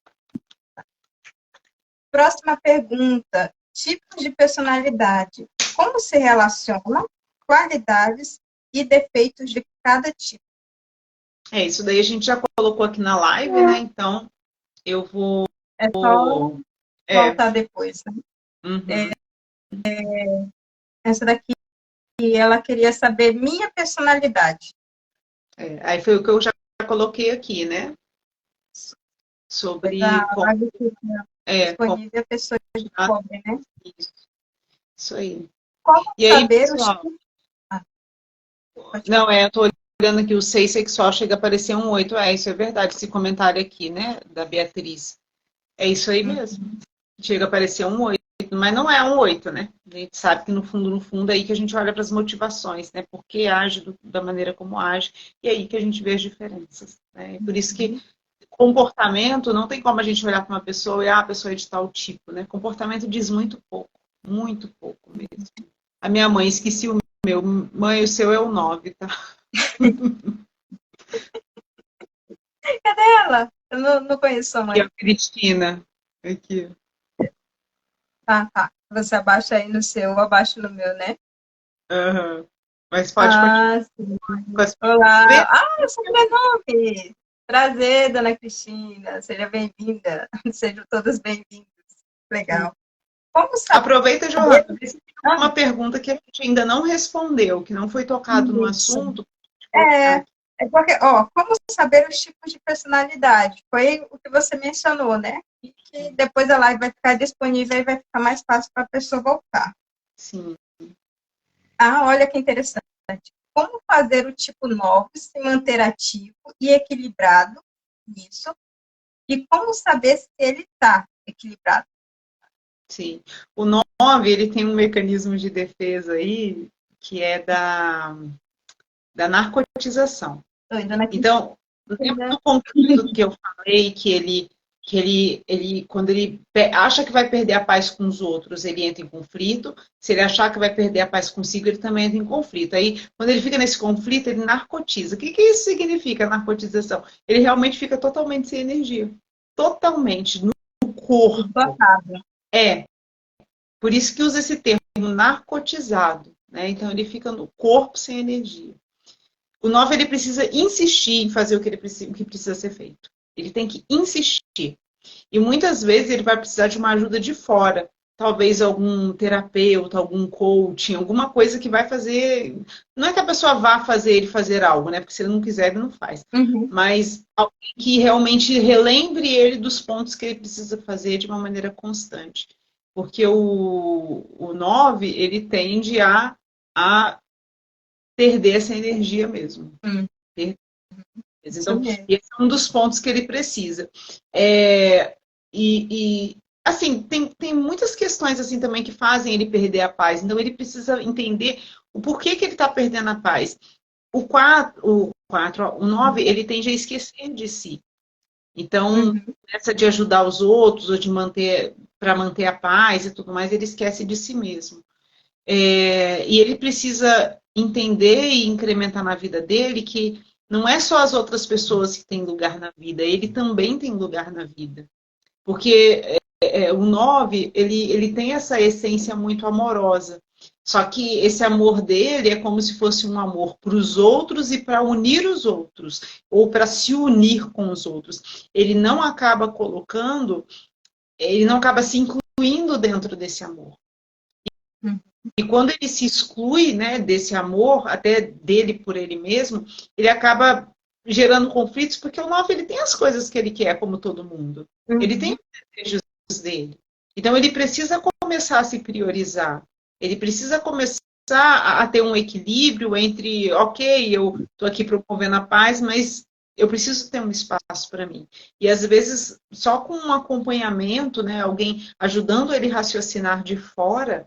Próxima pergunta. Tipos de personalidade. Como se relacionam qualidades e defeitos de cada tipo? Isso daí a gente já colocou aqui na live, né? Então, eu vou... É só voltar depois, né? Essa daqui, ela queria saber minha personalidade. Aí foi o que eu já coloquei aqui, né? Sobre... disponível a pessoa de pobre, né? Isso aí. Como e aí, saber pessoal... Não, eu tô olhando aqui, o 6 sexual chega a aparecer um 8. Isso é verdade, esse comentário aqui, né? Da Beatriz. É isso aí mesmo. Chega a aparecer um 8, mas não é um 8, né? A gente sabe que no fundo é aí que a gente olha para as motivações, né? Por que age da maneira como age, e é aí que a gente vê as diferenças. Né? Por isso que comportamento, não tem como a gente olhar para uma pessoa e a pessoa é de tal tipo, né? Comportamento diz muito pouco mesmo. A minha mãe, esqueci o meu, mãe, o seu é o 9, tá? Cadê ela? Eu não conheço a mãe. Aqui, a Cristina. Aqui. Tá. Você abaixa aí no seu, eu abaixo no meu, né? Mas pode continuar. Olá. Eu sou sobrenome. Prazer, dona Cristina. Seja bem-vinda. Sejam todas bem-vindas. Legal. Como saber? Aproveita, Joana, vê se tem uma pergunta que a gente ainda não respondeu, que não foi tocado no assunto. É porque, ó, como saber os tipos de personalidade? Foi o que você mencionou, né? E que depois a live vai ficar disponível e vai ficar mais fácil para a pessoa voltar. Sim. Ah, olha que interessante. Como fazer o tipo 9 se manter ativo e equilibrado nisso? E como saber se ele está equilibrado? Sim. O 9, ele tem um mecanismo de defesa aí, que é da narcotização. Então, no tempo do conflito que eu falei, que ele, quando ele acha que vai perder a paz com os outros, ele entra em conflito. Se ele achar que vai perder a paz consigo, ele também entra em conflito. Aí, quando ele fica nesse conflito, ele narcotiza. O que isso significa, narcotização? Ele realmente fica totalmente sem energia. Totalmente, no corpo. É. Por isso que usa esse termo, narcotizado. Né? Então, ele fica no corpo sem energia. O 9, ele precisa insistir em fazer o que precisa ser feito. Ele tem que insistir. E muitas vezes ele vai precisar de uma ajuda de fora. Talvez algum terapeuta, algum coaching, alguma coisa que vai fazer... Não é que a pessoa vá fazer ele fazer algo, né? Porque se ele não quiser, ele não faz. Mas alguém que realmente relembre ele dos pontos que ele precisa fazer de uma maneira constante. Porque o 9, ele tende a perder essa energia mesmo. Então, esse é um dos pontos que ele precisa. Assim, tem muitas questões assim também que fazem ele perder a paz. Então, ele precisa entender o porquê que ele está perdendo a paz. O 9, ele tende a esquecer de si. Então, essa de ajudar os outros, ou de para manter a paz e tudo mais, ele esquece de si mesmo. E ele precisa entender e incrementar na vida dele que não é só as outras pessoas que têm lugar na vida, ele também tem lugar na vida. Porque o 9, ele tem essa essência muito amorosa. Só que esse amor dele é como se fosse um amor para os outros e para unir os outros, ou para se unir com os outros. Ele não acaba se incluindo dentro desse amor. E quando ele se exclui, né, desse amor, até dele por ele mesmo, ele acaba gerando conflitos, porque o 9, ele tem as coisas que ele quer, como todo mundo. Ele tem os desejos dele. Então, ele precisa começar a se priorizar. Ele precisa começar a ter um equilíbrio entre, ok, eu estou aqui promovendo a paz, mas eu preciso ter um espaço para mim. E, às vezes, só com um acompanhamento, né, alguém ajudando ele a raciocinar de fora,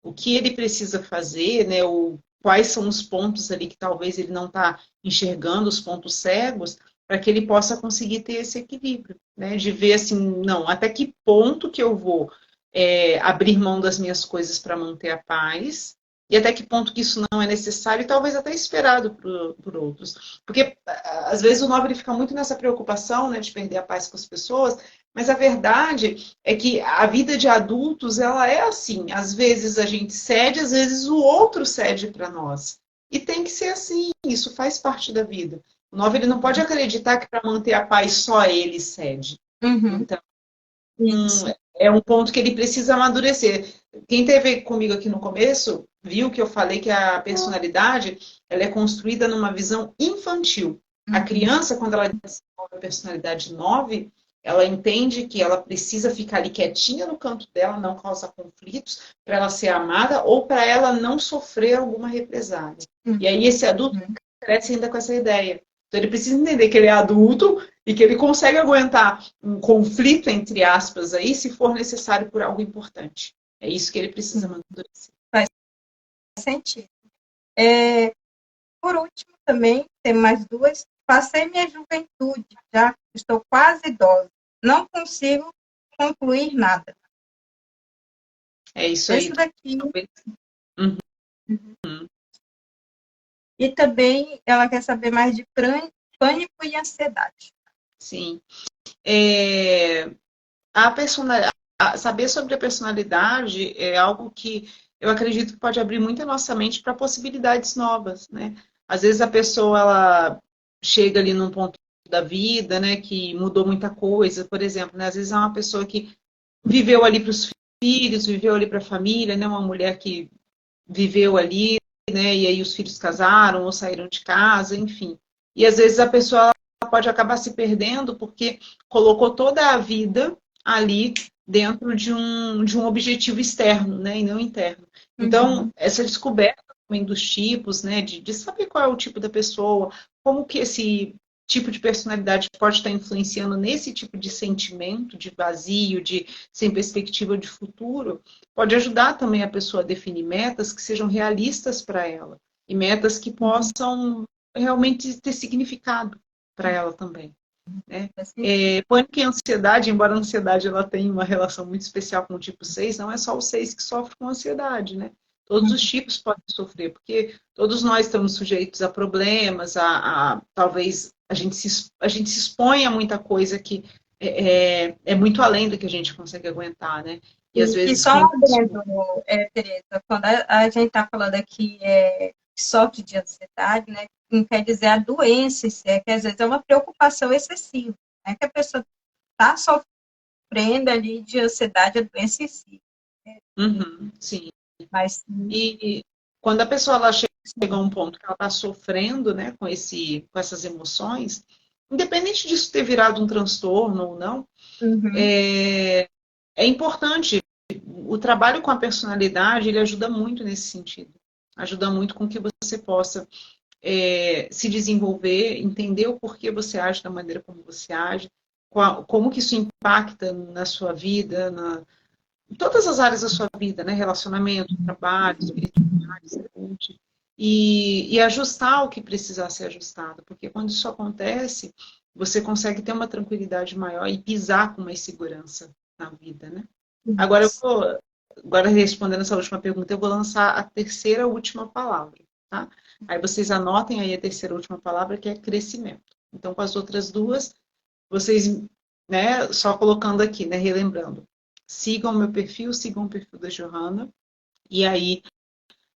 o que ele precisa fazer, né, quais são os pontos ali que talvez ele não está enxergando, os pontos cegos, para que ele possa conseguir ter esse equilíbrio, né, de ver assim, não, até que ponto que eu vou abrir mão das minhas coisas para manter a paz, e até que ponto que isso não é necessário e talvez até esperado por outros. Porque, às vezes, o 9 ele fica muito nessa preocupação, né, de perder a paz com as pessoas, mas a verdade é que a vida de adultos, ela é assim. Às vezes a gente cede, às vezes o outro cede para nós. E tem que ser assim, isso faz parte da vida. O 9, ele não pode acreditar que para manter a paz só ele cede. Então, é um ponto que ele precisa amadurecer. Quem esteve comigo aqui no começo, viu que eu falei que a personalidade ela é construída numa visão infantil. A criança, quando ela desenvolve a personalidade 9, ela entende que ela precisa ficar ali quietinha no canto dela, não causar conflitos, para ela ser amada ou para ela não sofrer alguma represália. E aí esse adulto cresce ainda com essa ideia. Então ele precisa entender que ele é adulto e que ele consegue aguentar um conflito, entre aspas, aí, se for necessário por algo importante. É isso que ele precisa amadurecer. Faz sentido. Por último, também, tem mais duas. Passei minha juventude, já estou quase idosa. Não consigo concluir nada. É isso aí. Esse daqui. E também ela quer saber mais de pânico e ansiedade. Sim. Saber sobre a personalidade é algo que eu acredito que pode abrir muito a nossa mente para possibilidades novas, né? Às vezes a pessoa ela chega ali num ponto da vida, né, que mudou muita coisa, por exemplo, né? Às vezes é uma pessoa que viveu ali para os filhos, viveu ali para a família, né? Uma mulher que viveu ali, né? E aí os filhos casaram ou saíram de casa, enfim. E às vezes a pessoa pode acabar se perdendo porque colocou toda a vida ali dentro de um objetivo externo, né? E não interno. Então, Uhum. essa descoberta também dos tipos, né? De saber qual é o tipo da pessoa, como que esse tipo de personalidade pode estar influenciando nesse tipo de sentimento, de vazio, de sem perspectiva de futuro, pode ajudar também a pessoa a definir metas que sejam realistas para ela e metas que Uhum. possam realmente ter significado para ela também. Né? Faz sentido. Pânico e ansiedade, embora a ansiedade ela tenha uma relação muito especial com o tipo 6, não é só o 6 que sofre com ansiedade, né? Todos os Uhum. tipos podem sofrer, porque todos nós estamos sujeitos a problemas, talvez a gente se expõe a muita coisa que é muito além do que a gente consegue aguentar, né? E às E vezes só um quando adendo, Tereza, quando a gente está falando aqui sofre de ansiedade, né, não quer dizer a doença, que às vezes é uma preocupação excessiva, né, que a pessoa está sofrendo ali de ansiedade, a doença em si. Uhum, sim. Mas, E quando a pessoa ela chega a um ponto que ela está sofrendo, né, com essas emoções, independente disso ter virado um transtorno ou não, uhum, é importante. O trabalho com a personalidade, ele ajuda muito nesse sentido. Ajuda muito com que você possa se desenvolver, entender o porquê você age da maneira como você age, como que isso impacta na sua vida, em todas as áreas da sua vida, né? Relacionamento, trabalho, espiritualidade, saúde. E ajustar o que precisar ser ajustado, porque quando isso acontece, você consegue ter uma tranquilidade maior e pisar com mais segurança na vida, né? Agora, agora respondendo essa última pergunta, eu vou lançar a terceira última palavra, tá? Aí vocês anotem aí a terceira última palavra, que é crescimento. Então, com as outras duas, vocês, né, só colocando aqui, né, relembrando. Sigam o meu perfil, sigam o perfil da Johanna, e aí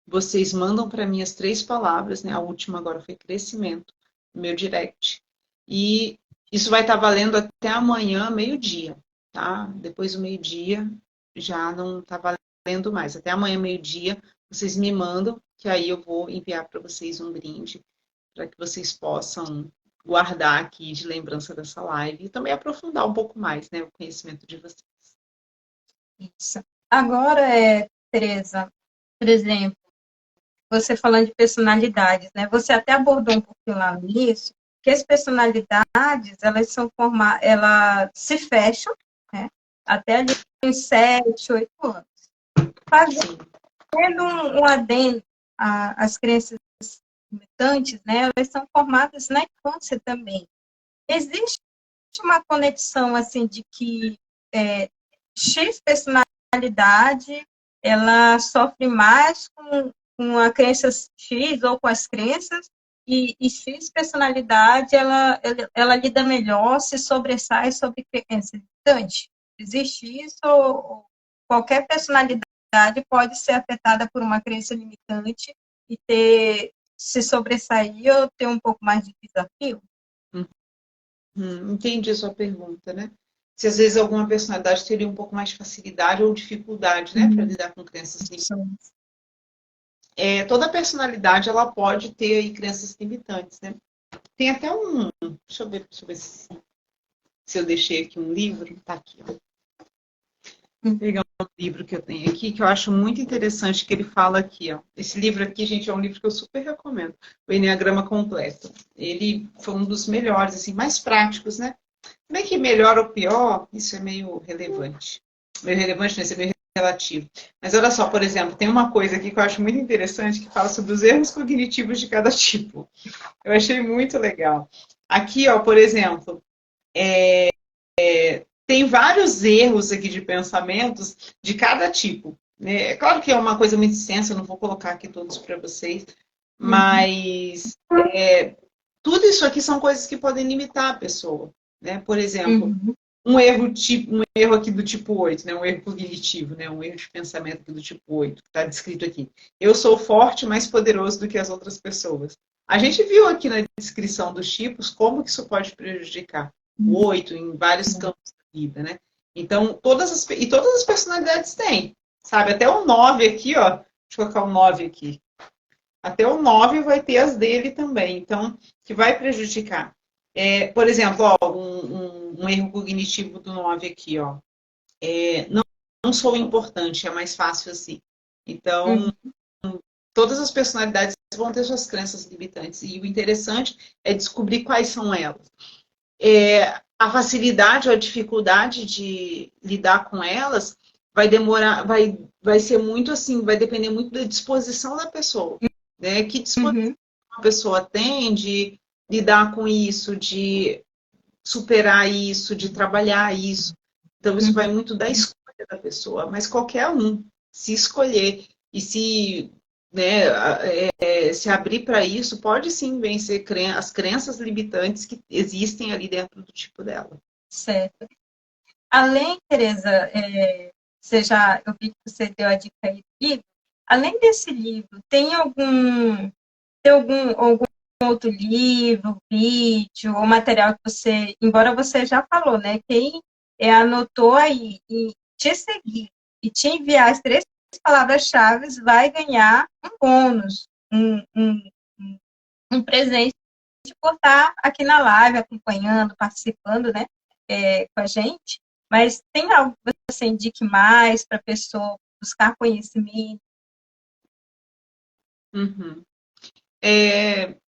vocês mandam para mim as três palavras, né? A última agora foi crescimento, no meu direct. E isso vai estar valendo até amanhã, meio-dia, tá? Depois do meio-dia já não está valendo mais. Até amanhã, meio-dia, vocês me mandam, que aí eu vou enviar para vocês um brinde, para que vocês possam guardar aqui de lembrança dessa live e também aprofundar um pouco mais, né, o conhecimento de vocês. isso. Agora, Tereza, por exemplo, você falando de personalidades, né? Você até abordou um pouquinho lá no início, que as personalidades, elas são formadas, elas se fecham, né? Até ali uns 7, 8 anos. Fazendo um adendo às crenças limitantes, né? Elas são formadas na infância também. Existe uma conexão, assim, de que X personalidade, ela sofre mais com a crença X ou com as crenças, e X personalidade, ela lida melhor, se sobressai sobre crença limitante. Existe isso, ou qualquer personalidade pode ser afetada por uma crença limitante e se sobressair ou ter um pouco mais de desafio? Entendi a sua pergunta, né? Se às vezes alguma personalidade teria um pouco mais de facilidade ou dificuldade, né, para lidar com crenças limitantes. Toda personalidade ela pode ter aí crenças limitantes, né? Tem até deixa eu ver se eu deixei aqui um livro, tá aqui, ó. Vou pegar um livro que eu tenho aqui, que eu acho muito interessante, que ele fala aqui, ó. Esse livro aqui, gente, é um livro que eu super recomendo, o Enneagrama Completo. Ele foi um dos melhores, assim, mais práticos, né? Bem que melhor ou pior, isso é meio relevante. Meio relevante, né? Isso é meio relativo. Mas olha só, por exemplo, tem uma coisa aqui que eu acho muito interessante, que fala sobre os erros cognitivos de cada tipo. Eu achei muito legal. Aqui, ó, por exemplo, tem vários erros aqui de pensamentos de cada tipo. Né? É claro que é uma coisa muito extensa, eu não vou colocar aqui todos para vocês, mas tudo isso aqui são coisas que podem limitar a pessoa. Né? Por exemplo, um erro aqui do tipo 8, né? Um erro cognitivo, né? Um erro de pensamento aqui do tipo 8, que está descrito aqui. Eu sou forte, mais poderoso do que as outras pessoas. A gente viu aqui na descrição dos tipos como que isso pode prejudicar o 8 em vários campos da vida, né? Então, todas as personalidades têm, sabe? Até o 9 aqui, ó. Deixa eu colocar o 9 aqui. Até o 9 vai ter as dele também. Então, que vai prejudicar. Por exemplo, ó, um erro cognitivo do 9 aqui, ó. Não sou importante, é mais fácil assim. Então, todas as personalidades vão ter suas crenças limitantes. E o interessante é descobrir quais são elas. A facilidade ou a dificuldade de lidar com elas vai demorar, vai ser muito assim, vai depender muito da disposição da pessoa, né? Que disposição a pessoa tem de lidar com isso, de superar isso, de trabalhar isso. Então, isso vai muito da escolha da pessoa, mas qualquer um, se escolher e se, né, se abrir para isso, pode sim vencer as crenças limitantes que existem ali dentro do tipo dela. Certo. Além, Tereza, eu vi que você deu a dica aí do livro. Além desse livro, tem algum outro livro, vídeo ou material que você, embora você já falou, né? Quem anotou aí e te seguir e te enviar as 3 palavras-chave vai ganhar um bônus, um presente por estar aqui na live, acompanhando, participando, né? Com a gente. Mas tem algo que você indique mais para a pessoa buscar conhecimento? Uhum.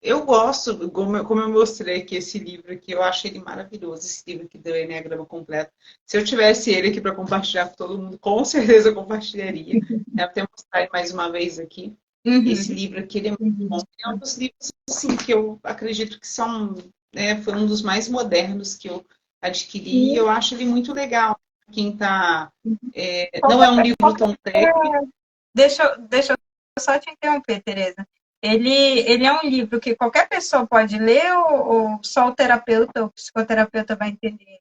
Eu gosto, como eu mostrei aqui, esse livro aqui, eu acho ele maravilhoso, esse livro aqui do Enneagrama Completo. Se eu tivesse ele aqui para compartilhar com todo mundo, com certeza eu compartilharia. Eu até mostrar ele mais uma vez aqui. Esse livro aqui, ele é muito bom. É um dos livros assim, que eu acredito que são, né, foi um dos mais modernos que eu adquiri, e eu acho ele muito legal. Quem tá, não é um livro tão técnico. Deixa eu só te interromper, Tereza. Ele é um livro que qualquer pessoa pode ler ou só o terapeuta ou o psicoterapeuta vai entender?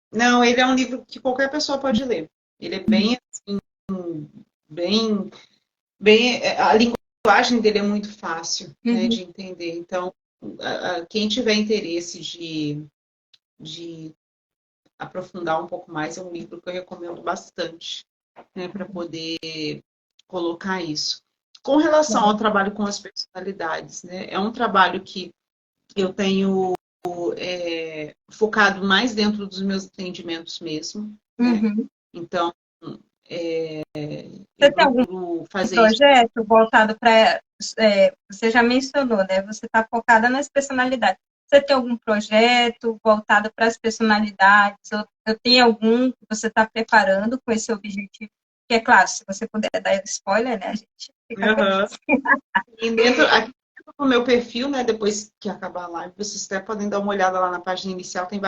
Não, ele é um livro que qualquer pessoa pode ler. Ele é bem, assim, a linguagem dele é muito fácil, né, de entender. Então, quem tiver interesse de aprofundar um pouco mais, é um livro que eu recomendo bastante, né, para poder colocar isso. Com relação ao trabalho com as personalidades, né, é um trabalho que eu tenho focado mais dentro dos meus atendimentos mesmo, né? Então, Você eu tem algum procuro fazer isso. projeto voltado para... você já mencionou, né? Você está focada nas personalidades. Você tem algum projeto voltado para as personalidades? Ou tem algum que você está preparando com esse objetivo? Que é claro, se você puder dar spoiler, né? A gente fica feliz. E aqui no meu perfil, né, depois que acabar a live, vocês até podem dar uma olhada lá na página inicial, tem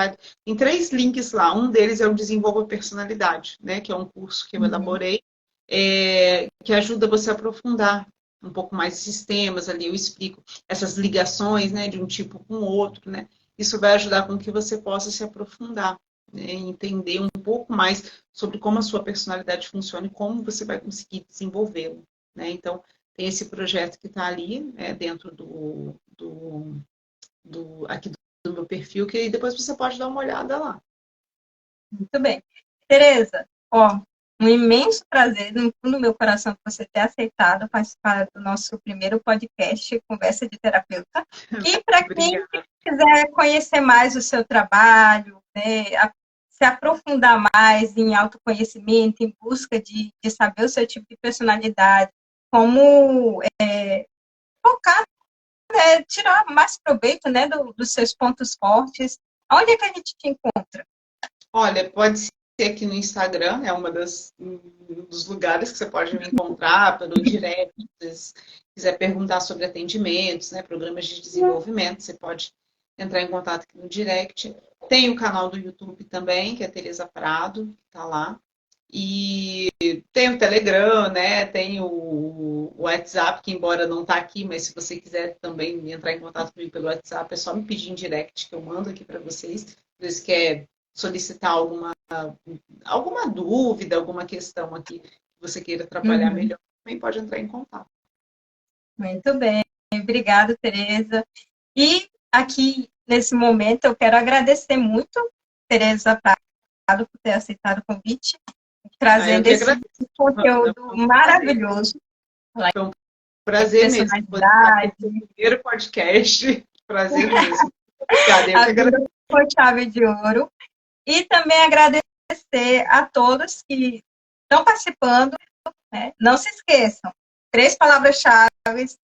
3 links lá. Um deles é o Desenvolva Personalidade, né, que é um curso que eu elaborei, que ajuda você a aprofundar um pouco mais os sistemas ali. Eu explico essas ligações, né, de um tipo com o outro, né. Isso vai ajudar com que você possa se aprofundar, né, entender um pouco mais sobre como a sua personalidade funciona e como você vai conseguir desenvolvê-lo, né. Então, tem esse projeto que está ali, dentro aqui do meu perfil, que depois você pode dar uma olhada lá. Muito bem. Tereza, ó, um imenso prazer no fundo do meu coração que você ter aceitado participar do nosso primeiro podcast, Conversa de Terapeuta. E para quem quiser conhecer mais o seu trabalho, né, se aprofundar mais em autoconhecimento, em busca de saber o seu tipo de personalidade, como focar, tirar mais proveito, né, dos seus pontos fortes, onde é que a gente te encontra? Olha, pode ser aqui no Instagram, é um dos lugares que você pode me encontrar, pelo direct, se quiser perguntar sobre atendimentos, né, programas de desenvolvimento, você pode entrar em contato aqui no direct. Tem o canal do YouTube também, que é Tereza Prado, que está lá. E tem o Telegram, né? Tem o WhatsApp, que embora não está aqui, mas se você quiser também entrar em contato comigo pelo WhatsApp, é só me pedir em direct que eu mando aqui para vocês. Se você quer solicitar alguma dúvida, alguma questão aqui que você queira trabalhar melhor, também pode entrar em contato. Muito bem, obrigada, Tereza. E aqui, nesse momento, eu quero agradecer muito, Tereza, por ter aceitado o convite, trazendo eu esse conteúdo maravilhoso. Foi um prazer mesmo. O primeiro podcast. Prazer mesmo. Obrigada. Eu que agradeço. Com chave de ouro. E também agradecer a todos que estão participando. Né? Não se esqueçam, 3 palavras-chave,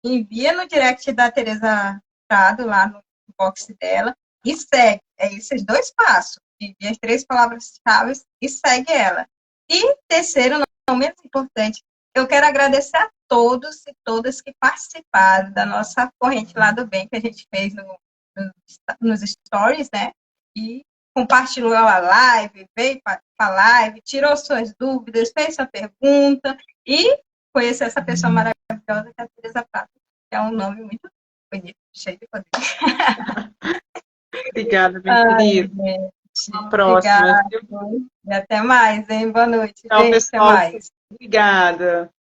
envia no direct da Tereza Prado, lá no box dela, e segue. É esses 2 passos. Envia as 3 palavras-chave e segue ela. E terceiro, não menos importante, eu quero agradecer a todos e todas que participaram da nossa corrente lá do bem, que a gente fez nos stories, né? E compartilhou a live, veio para a live, tirou suas dúvidas, fez sua pergunta e conheceu essa pessoa maravilhosa que é a Tereza Prado, que é um nome muito bonito, cheio de poder. Obrigada, minha querida. Até a próxima. Obrigada. E até mais, hein? Boa noite. Tchau, gente. pessoal. Até mais. Obrigada.